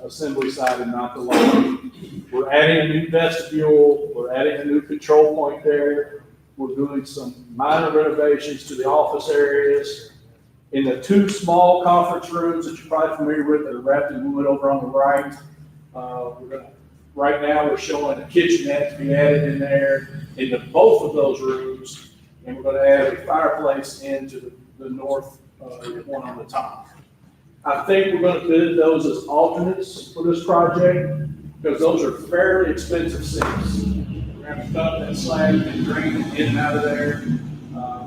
S9: assembly side and not the lobby. We're adding a new vestibule. We're adding a new control point there. We're doing some minor renovations to the office areas. In the 2 small conference rooms that you're probably familiar with that are wrapped in wood over on the right, right now we're showing a kitchenette to be added in there into both of those rooms, and we're going to add a fireplace into the north one on the top. I think we're going to bid those as alternates for this project because those are fairly expensive sinks. We're going to cut that slag and drain it in and out of there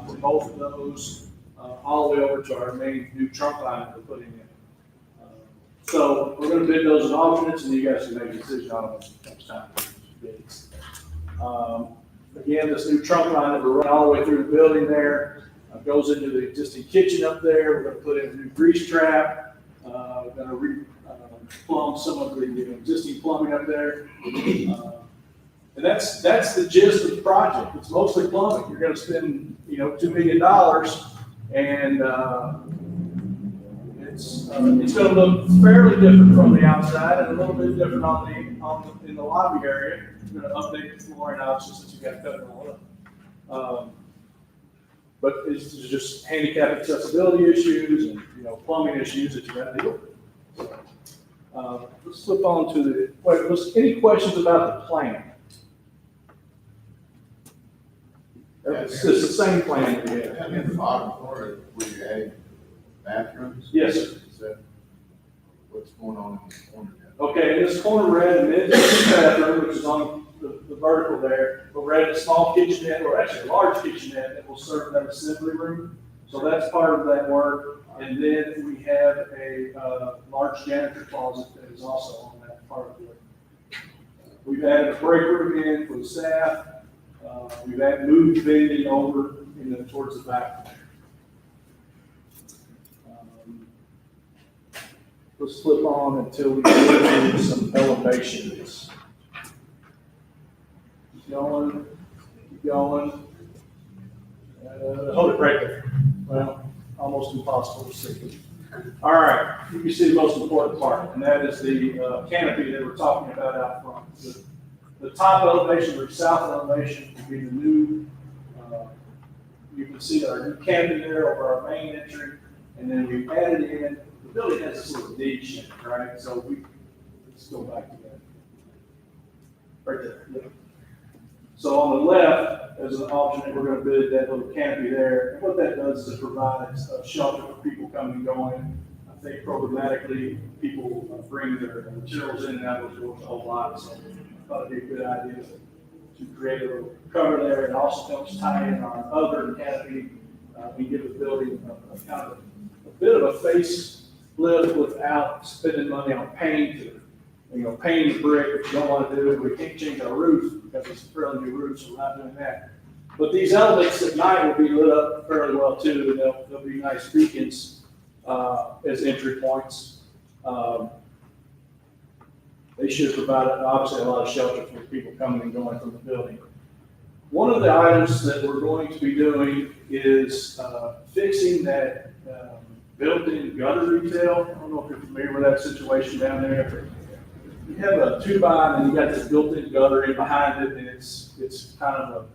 S9: for both of those, all the way over to our main new trunk line that we're putting in. So we're going to bid those as alternates, and you guys can make a decision on them next time. Again, this new trunk line that we're running all the way through the building there goes into the existing kitchen up there. We're going to put in a new grease trap. We're going to plumb some of the existing plumbing up there. And that's the gist of the project. It's mostly plumbing. You're going to spend, $2 million, and it's going to look fairly different from the outside and a little bit different in the lobby area. We're going to update the flooring options since you got to cut it all up. But it's just handicap accessibility issues and plumbing issues that you got to deal with. Let's flip on to any questions about the plan? It's the same plan that we have.
S5: In the bottom corner, where you add bathrooms?
S9: Yes, sir.
S5: Is that what's going on in this corner?
S9: Okay, in this corner, we're adding an existing bathroom, which is on the vertical there, but we're adding a small kitchenette, or actually a large kitchenette that will serve that assembly room. So that's part of that work. And then we have a large janitor closet that is also on that part of the work. We've added a break room in for the staff. We've moved vending over towards the back. Let's flip on until we get into some elevations. Keep going, keep going. Hold it right there. Well, almost impossible to see. All right, you can see the most important part, and that is the canopy that we're talking about out front. The top elevation or south elevation will be the new, you can see our new canopy there over our main entry, and then we added in, the building has this little niche in it, right? So let's go back to that. Right there. Yeah. So on the left, as an alternate, we're gonna build that little canopy there. And what that does is it provides a shelter for people coming and going. I think programmatically, people bring their materials in and out of those doors a whole lot, so I thought it'd be a good idea to create a little cover there. It also helps tie in our other canopy. We give the building a kind of a bit of a facelift without spending money on paint or, painting brick, if you don't want to do it. We can't change our roof because it's a fairly new roof, so we're not doing that. But these elements at night will be lit up fairly well too, and they'll be nice beacons as entry points. They should provide, obviously, a lot of shelter for people coming and going from the building. One of the items that we're going to be doing is fixing that built-in gutter detail. I don't know if you're familiar with that situation down there, but you have a 2x and you got this built-in gutter in behind it, and it's kind of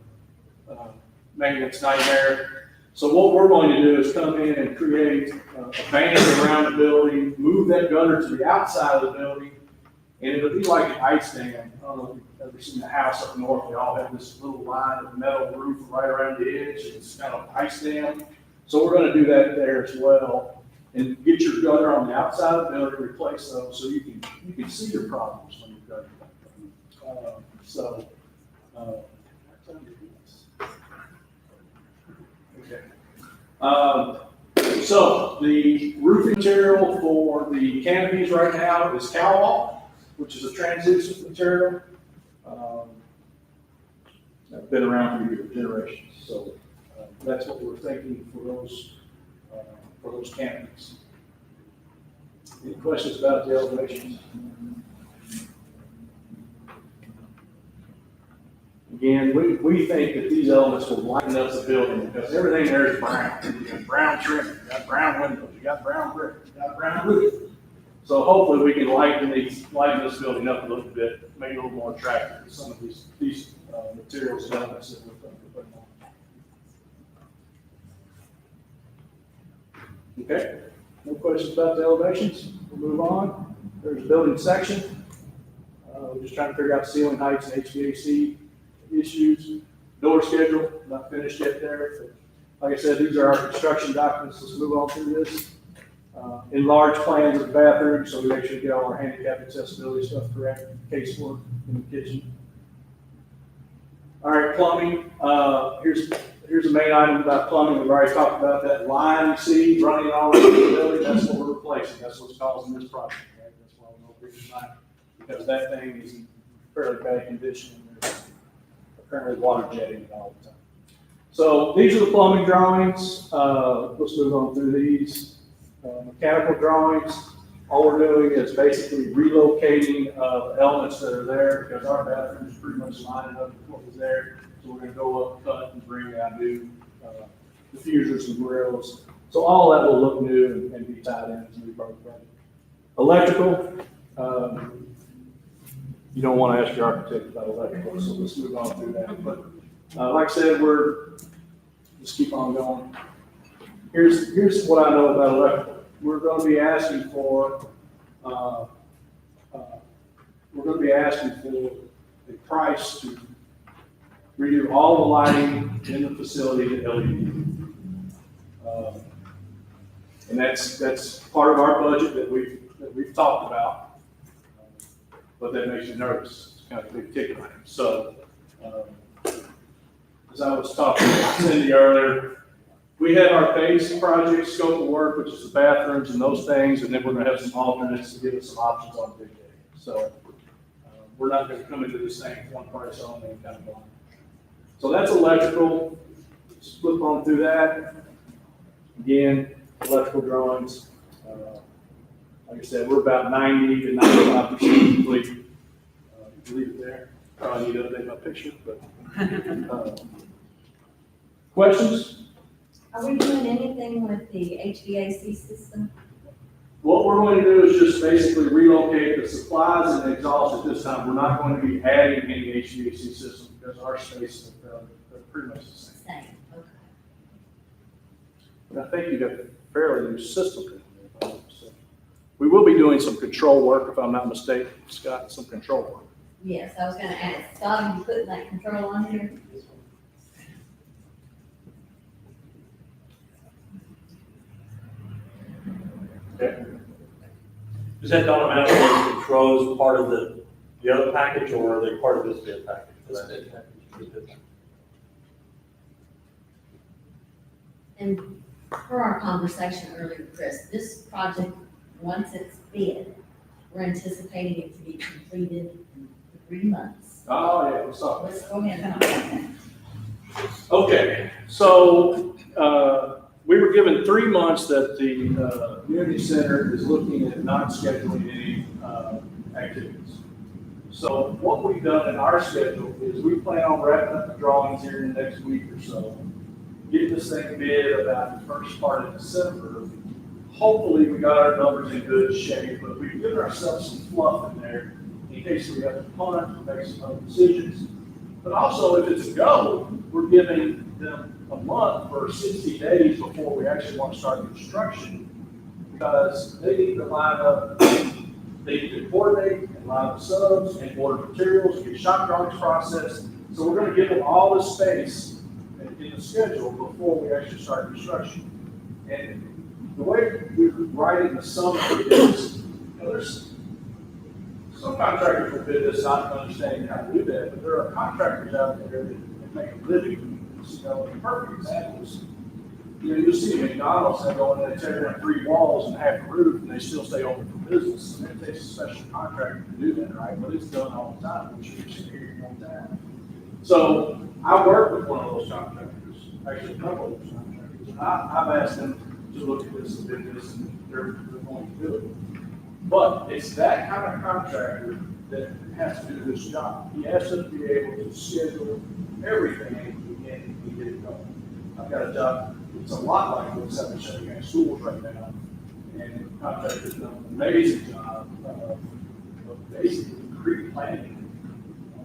S9: a maintenance nightmare. So what we're going to do is come in and create a band around the building, move that gutter to the outside of the building, and it'll be like an ice dam. I don't know if you've ever seen a house up north. They all have this little line of metal roof right around the edge. It's kind of ice dam. So we're going to do that there as well, and get your gutter on the outside of the building, replace those so you can see your problems when you've got so the roofing material for the canopies right now is Calwall, which is a translucent material. That's been around for generations. So that's what we're thinking for those canopies. Any questions about the elevations? Again, we think that these elements will lighten up the building because everything there is brown. You got brown trim, you got brown windows, you got brown brick, you got brown roof. So hopefully we can lighten this building up a little bit, make it a little more attractive to some of these materials and elements that we're putting on. Okay, no questions about the elevations? We'll move on. There's a building section. We're just trying to figure out ceiling heights and HVAC issues. Door schedule, not finished yet there. But like I said, these are our construction documents. Let's move on through this. Enlarged plans of the bathroom, so we make sure we get all our handicap accessibility stuff correct. Casework in the kitchen. All right, plumbing. Here's the main item about plumbing. We've already talked about that line you see running all over the building. That's what we're replacing. That's what's causing this problem. Right? That's why we're going to tonight, because that thing is in fairly bad condition. There's apparently water jetting all the time. So these are the plumbing drawings. Let's move on through these. Mechanical drawings. All we're doing is basically relocating elements that are there because our bathroom is pretty much lining up with what was there. So we're going to go up, cut, and bring out new diffusers and grills. So all that will look new and be tied in as new project. Electrical. You don't want to ask your architect about electrical, so let's move on through that. But like I said, just keep on going. Here's what I know about electrical. We're going to be asking for a price to redo all the lighting in the facility to LED. And that's part of our budget that we've talked about. But that makes you nervous. It's kind of a big ticket item. So as I was talking to Cindy earlier, we have our base project scope of work, which is the bathrooms and those things, and then we're going to have some alternates to give us some options on big day. So we're not going to come into this thing with one price only and kind of go on. So that's electrical. Let's flip on through that. Again, electrical drawings. Like I said, we're about 90 to 95% complete. Leave it there. Probably need to update my picture, but questions?
S6: Are we doing anything with the HVAC system?
S9: What we're going to do is just basically relocate the supplies and the exhaust at this time. We're not going to be adding any HVAC system because our space is pretty much the same.
S6: Same, okay.
S9: But I think you got a fairly new system. in there, so. We will be doing some control work, if I'm not mistaken, Scott, some control work.
S6: Yes, I was gonna ask, Scott, are you putting that control on here?
S9: Okay.
S2: Is that dollar amount of those controls part of the other package, or are they part of this bid package?
S6: And per our conversation earlier, Chris, this project, once it's bid, we're anticipating it to be completed in 3 months.
S9: Oh, yeah, what's up?
S6: Let's go ahead and talk about that.
S9: Okay, so, we were given 3 months that the, community center is looking at not scheduling any, activities. So what we've done in our schedule is we plan on wrapping up the drawings here in the next week or so. Get this thing bid about the first part of December. Hopefully, we got our numbers in good shape, but we've given ourselves some fluff in there in case we have to punt, make some other decisions. But also, if it's a go, we're giving them a month or 60 days before we actually want to start construction, because they need to line up, they need to coordinate and line up subs and order materials, get shop drawings processed. So we're going to give them all the space in the schedule before we actually start construction. And the way we're writing the summary is, there's some contractors will bid this not understanding how to do that, but there are contractors out there that make a living. The perfect example is, you see McDonald's, they go in and they tear down 3 walls and half a roof, and they still stay open for business. And it takes a special contractor to do that, right? But it's done all the time, which you're hearing all the time. So I work with one of those contractors, actually a couple of those contractors. And I've asked them to look at this and bid this, and they're going to do it. But it's that kind of contractor that has to do this job. He has to be able to schedule everything and get it done. I've got a job, it's a lot like what's happening in Shelby County Schools right now. And the contractor's done an amazing job of basically pre-planning.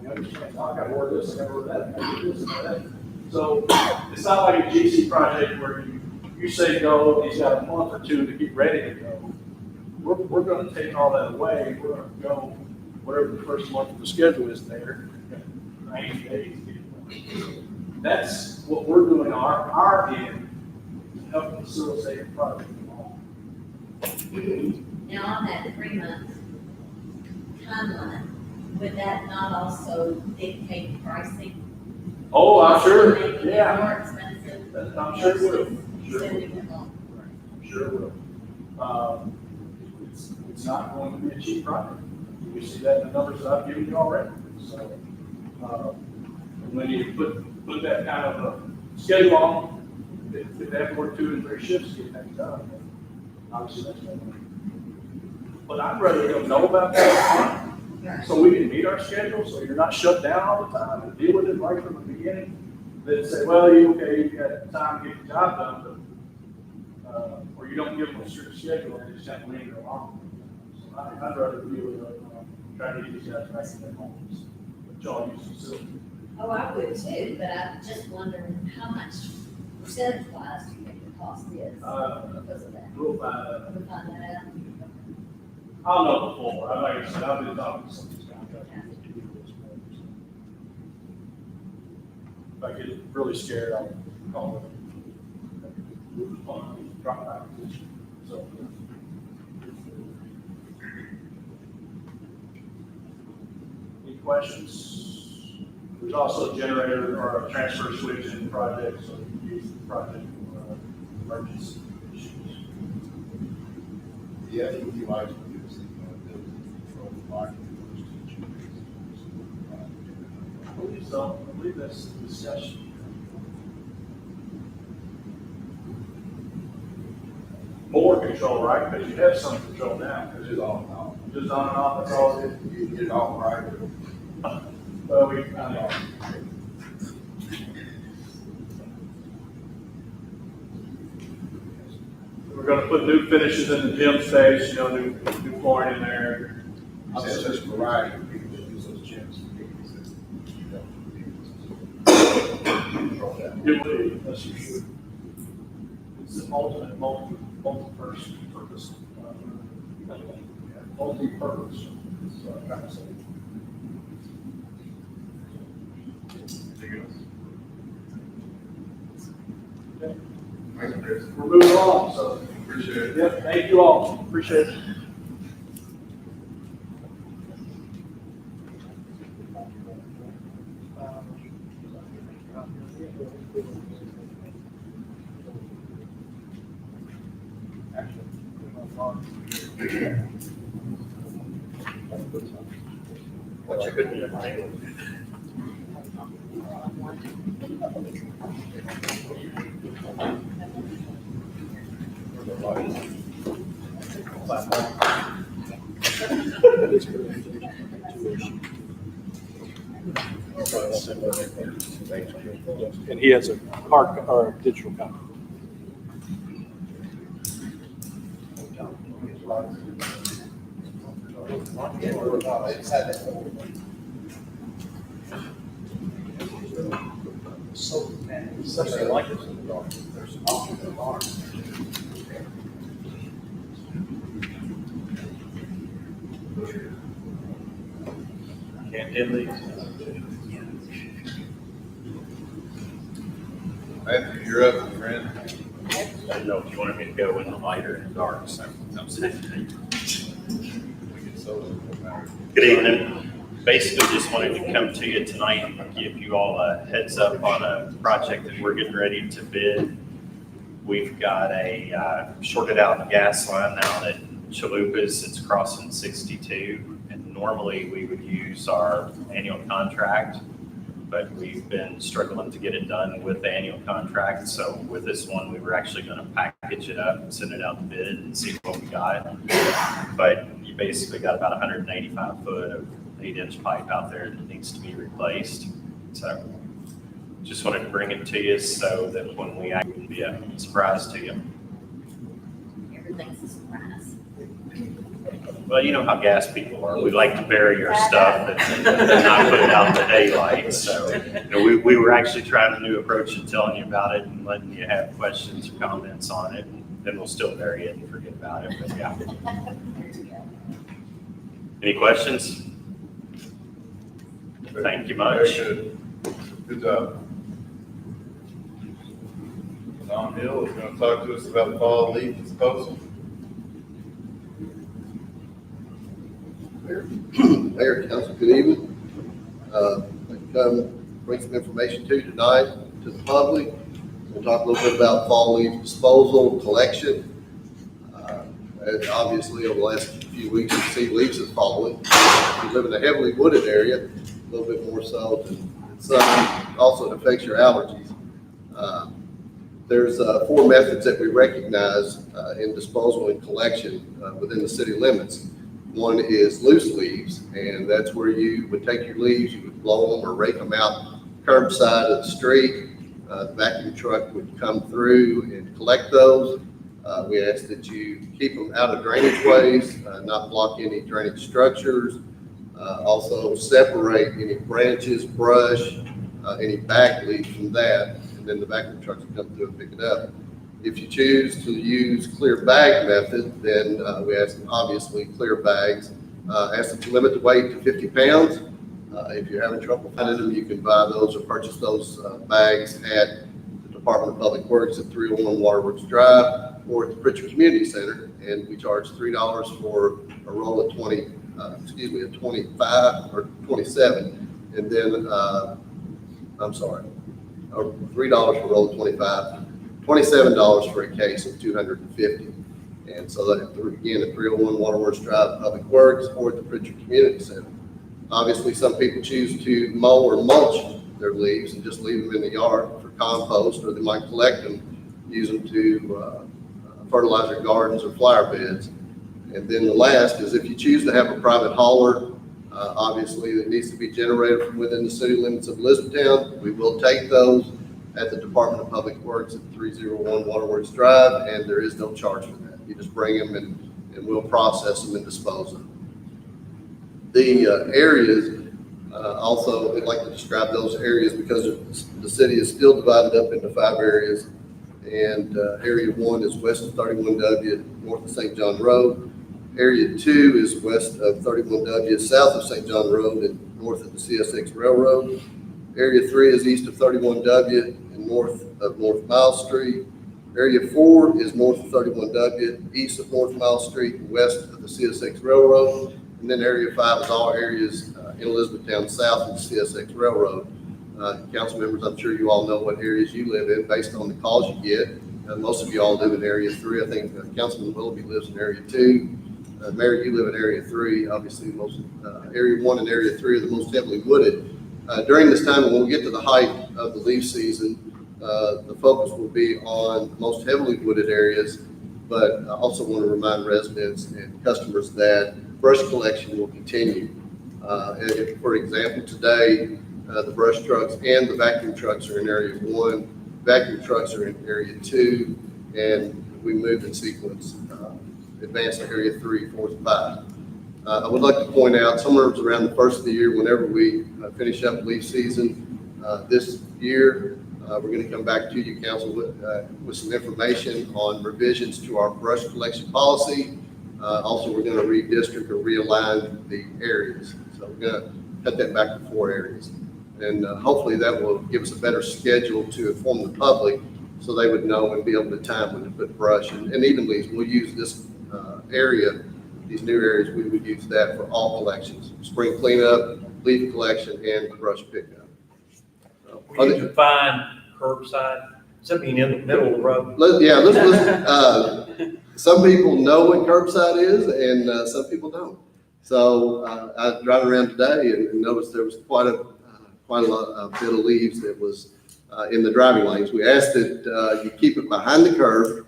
S9: I understand, I gotta order this, I gotta order that, I gotta do this, and that. So it's not like a GC project where you say go, and he's got a month or 2 to get ready to go. We're gonna take all that away, we're gonna go whatever the first month of the schedule is there, 90 days. That's what we're doing on our end to help facilitate the project along.
S6: Now, on that 3-month timeline, would that not also dictate pricing?
S9: Oh, I'm sure,
S6: Making it
S9: yeah,
S6: more expensive?
S9: I'm sure it will. Sure it will.
S6: Sending it along.
S9: I'm sure it will. It's not going to be a cheap project. You see that in the numbers that I've given you already. So, when you put that kind of a schedule on, if they have to work 2 and 3 shifts to get things done, then obviously that's no money. But I'd rather them know about that upfront, so we can meet our schedule, so you're not shut down all the time and deal with it right from the beginning. Then say, well, you got time to get the job done, but, or you don't give them a strict schedule and just have to linger along. So I'd rather deal with it, trying to get these guys back in their homes, but y'all use the facility.
S6: Oh, I would too, but I'm just wondering how much percentage-wise do you think the cost is because of that?
S9: We'll find out.
S6: We'll find that out.
S9: I'll know before. Like I said, I've been talking to some of these contractors. If I get really scared, I'll call them. Drop my position. So. Any questions? There's also a generator or a transfer switch in the project, so you can use the project for emergency issues.
S5: Yeah, if you like to do this, control the market.
S9: I believe so. I believe that's the discussion. More control, right? Because you have some control now.
S5: It's just all, no.
S9: Just on and off, that's all it is.
S5: You get it all right.
S9: Well, we kind of. We're gonna put new finishes in the gym space, new flooring in there.
S5: There's such a variety of people that use those gyms.
S9: It would be, that's for sure. It's an ultimate multi-purpose, multi-purpose. So I'm trying to say.
S5: Thanks, Chris.
S9: We're moving along, so,
S5: Appreciate it.
S9: yep, thank you all, appreciate it.
S2: What you could do.
S9: And he has a hard or a digital copy.
S2: Can't dim these.
S5: Matthew, you're up, my friend.
S10: I don't know if you wanted me to go in the lighter and dark, so I'm saying.
S5: We get sold.
S10: Good evening. Basically, just wanted to come to you tonight and give you all a heads up on a project that we're getting ready to bid. We've got a shorted out gas line out at Chalupas. It's crossing 62. And normally we would use our annual contract, but we've been struggling to get it done with the annual contract. So with this one, we were actually going to package it up and send it out to bid and see what we got. But you basically got about 185 foot of 8-inch pipe out there that needs to be replaced. So just wanted to bring it to you so that when we act, it would be a surprise to you.
S6: Everything's a surprise.
S10: Well, you know how gas people are. We like to bury our stuff and not put it out in the daylight. So, we were actually trying a new approach and telling you about it and letting you have questions or comments on it. And then we'll still bury it and forget about it. But yeah. Any questions? Thank you much.
S5: Very good job. Don Hill is going to talk to us about fall leaf disposal.
S11: Mayor, council, good evening. I come bring some information to you tonight to the public. We'll talk a little bit about fall leaf disposal, collection. And obviously, over the last few weeks, you see leaves have fallen. We live in a heavily wooded area, a little bit more so than some. Also, it affects your allergies. There's 4 methods that we recognize in disposal and collection within the city limits. One is loose leaves, and that's where you would take your leaves, you would blow them or rake them out curbside of the street. The vacuum truck would come through and collect those. We ask that you keep them out of drainage ways, not block any drainage structures. Also separate any branches, brush, any back leaves from that, and then the vacuum trucks will come through and pick it up. If you choose to use clear bag method, then we ask obviously clear bags. Ask them to limit the weight to 50 pounds. If you're having trouble finding them, you can buy those or purchase those bags at the Department of Public Works at 301 Waterworks Drive or at the Pritchard Community Center. And we charge $3 for a roll of a 25 or 27. And then, I'm sorry, or $3 for a roll of 25. $27 for a case of 250. And so that, again, at 301 Waterworks Drive, Public Works, or at the Pritchard Community Center. Obviously, some people choose to mow or mulch their leaves and just leave them in the yard for compost, or they might collect them, use them to fertilize their gardens or flower beds. And then the last is if you choose to have a private hauler, obviously it needs to be generated from within the city limits of Elizabethtown. We will take those. at the Department of Public Works at 301 Waterworks Drive, and there is no charge for that. You just bring them and we'll process them and dispose of them. The areas, also, I'd like to describe those areas because the city is still divided up into 5 areas. And Area 1 is west of 31W, north of St. John Road. Area 2 is west of 31W, south of St. John Road, and north of the CSX Railroad. Area 3 is east of 31W and north of North Mile Street. Area 4 is north of 31W, east of North Mile Street, and west of the CSX Railroad. And then Area 5 is all areas in Elizabethtown, south of the CSX Railroad. Council members, I'm sure you all know what areas you live in based on the calls you get. Most of you all live in Area 3. I think Councilman Willoughby lives in Area 2. Mayor, you live in Area 3. Obviously, most Area 1 and Area 3 are the most heavily wooded. During this time, when we get to the height of the leaf season, the focus will be on the most heavily wooded areas, but I also want to remind residents and customers that brush collection will continue. For example, today, the brush trucks and the vacuum trucks are in Area 1, vacuum trucks are in Area 2, and we move in sequence, advance to Area 3, 4, and 5. I would like to point out somewhere around the first of the year, whenever we finish up leaf season this year, we're going to come back to you, council, with some information on revisions to our brush collection policy. Also, we're going to redistrict or realign the areas. So we're going to cut that back to 4 areas. And hopefully that will give us a better schedule to inform the public so they would know and be able to time when to put brush. And even leaves, we'll use this area, these new areas, we would use that for all collections. Spring cleanup, leaf collection, and brush pickup.
S2: We need to find curbside, something in the middle of the road.
S11: Some people know what curbside is and some people don't. So I was driving around today and noticed there was quite a bit of leaves that was in the driving lanes. We asked that you keep it behind the curb,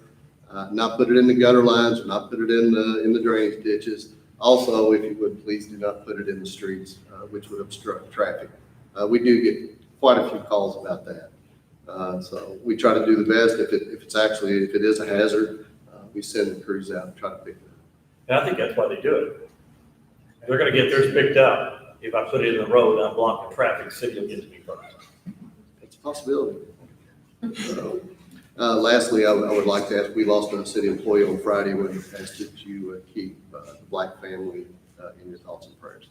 S11: not put it in the gutter lines, or not put it in the drainage ditches. Also, if you would, please do not put it in the streets, which would obstruct traffic. We do get quite a few calls about that. So we try to do the best. If it is a hazard, we send the crews out and try to pick it up.
S2: And I think that's why they do it. They're gonna get theirs picked up. If I put it in the road, I'm blocking traffic, city will get to me first.
S11: It's a possibility. So, lastly, I would like to ask, we lost a city employee on Friday. We asked that you keep the Black family in your thoughts and prayers.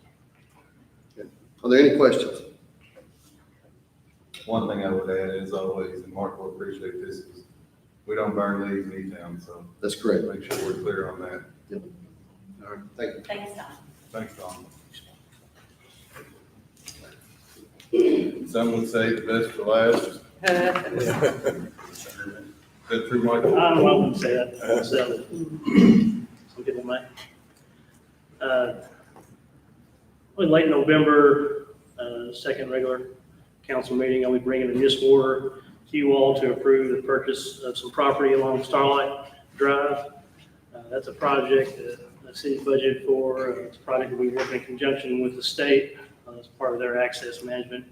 S11: Okay. Are there any questions?
S5: One thing I would add, as always, and Mark will appreciate this, is we don't burn leaves in E-Town, so.
S11: That's correct.
S5: Make sure we're clear on that.
S11: Yep. All right, thank you.
S6: Thanks, Tom.
S5: Thanks, Tom. Some would say the best for last. Is that true, Michael?
S12: I don't know, I wouldn't say that myself. Some people might. Late November, second regular council meeting, I'll be bringing a municipal order to you all to approve the purchase of some property along Starlight Drive. That's a project that the city budgeted for. It's a project that we work in conjunction with the state as part of their access management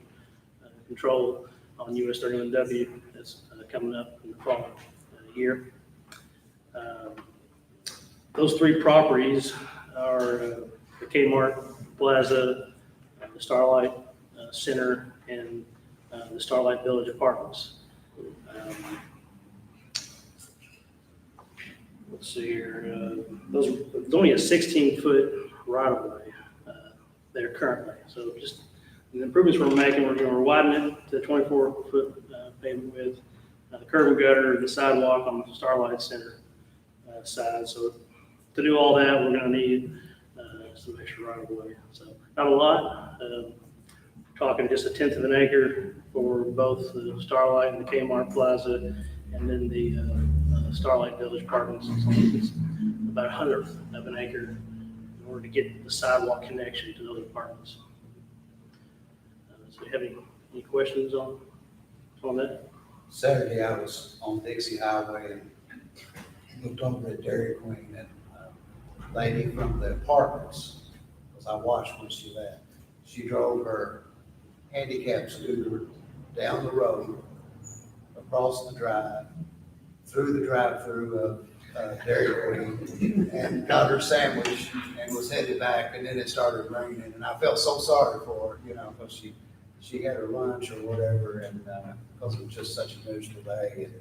S12: control on US 31W that's coming up in the following year. Those 3 properties are the Kmart Plaza, the Starlight Center, and the Starlight Village Apartments. Let's see here. There's only a 16-foot right-of-way there currently. So just the improvements we're making, we're widening it to 24-foot pavement width, the curb and gutter, the sidewalk on the Starlight Center side. So to do all that, we're going to need some extra right-of-way. So not a lot. Talking just 1/10 of an acre for both the Starlight and the Kmart Plaza, and then the Starlight Village Apartments. So it's about 1/100 of an acre in order to get the sidewalk connection to those apartments. So you have any questions on that?
S13: Saturday, I was on Dixie Highway and looked over at Dairy Queen, and a lady from the apartments, because I watched when she left, she drove her handicap scooter down the road across the drive, through the drive-through of Dairy Queen, and got her sandwich and was headed back, and then it started raining, and I felt so sorry for her, you know, because she had her lunch or whatever, and, because it was just such a miserable day. And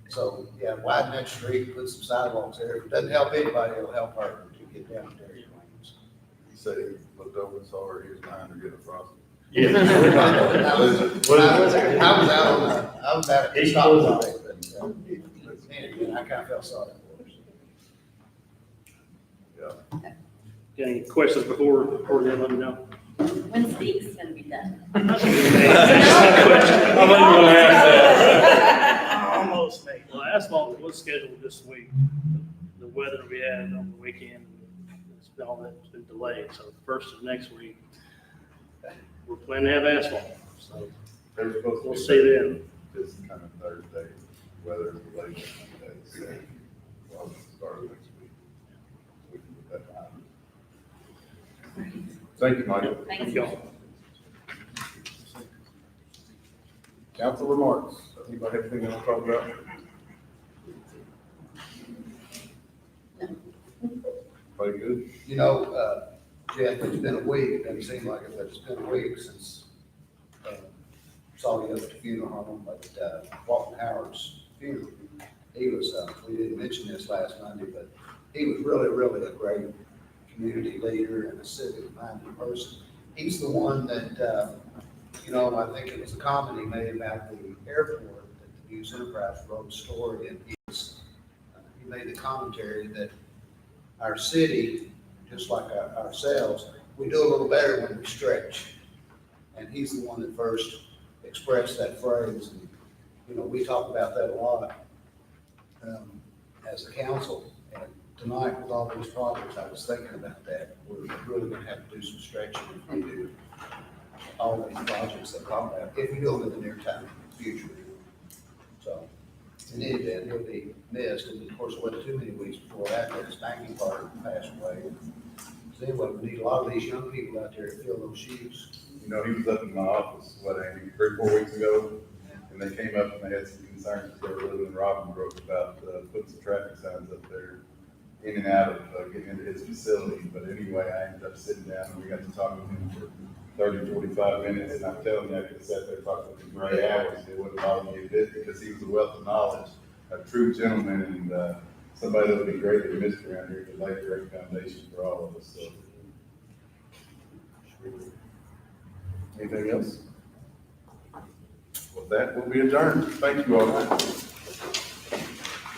S13: so, yeah, widen that street, put some sidewalks there. If it doesn't help anybody, it'll help her to get down to Dairy Queen.
S5: You said he looked over and saw her, he was behind her getting a frosty.
S2: Yeah.
S13: I was out at the stoplight, but anyway, I kind of felt sorry for her.
S12: Got any questions before then, let me know.
S6: When's the east gonna be done?
S2: I'm not gonna ask that.
S12: Almost made. Well, asphalt was scheduled this week. The weather we had on the weekend, it's been all that's been delayed, so the first of next week, we're planning to have asphalt, so
S5: They were supposed to
S12: we'll
S5: be
S12: see then.
S5: this kind of Thursday, weather related, so we'll start next week. We can put that behind us. Thank you, Michael.
S6: Thank
S12: you.
S6: you.
S5: Council remarks. Anybody have anything you want to talk about? Everybody good?
S13: You know, Jeff, it's been a week, it doesn't seem like it, but it's been a week since, saw you up at the funeral home, but, Walton Howard's funeral. He was, we didn't mention this last Monday, but he was really, really a great community leader and a civic-minded person. He's the one that, you know, I think it was a comment he made about the airport, that the News Enterprise wrote a story, and he made the commentary that our city, just like ourselves, we do a little better when we stretch. And he's the one that first expressed that phrase. And, you know, we talk about that a lot as a council. And tonight, with all these projects, I was thinking about that. We're really going to have to do some stretching if we do all these projects that talk about, if we do them in the near time future. So, in any event, he'll be missed, and of course, it wasn't too many weeks before that his banking partner passed away. So anyway, we need a lot of these young people out there to fill those shoes.
S5: You know, he was up in my office, Andy, 3 or 4 weeks ago, and they came up and they had some concerns, because they were living in Robinbrook, about putting some traffic signs up there in and out of getting into his facility. But anyway, I ended up sitting down and we got to talk with him for 30, 45 minutes, and I'm telling you, I could have sat there talking with him for 8 hours. It wouldn't bother me a bit, because he was a wealth of knowledge, a true gentleman, and somebody that would be greatly missed around here, to lay a great foundation for all of us. So, anything else? With that, we'll be adjourned. Thank you all.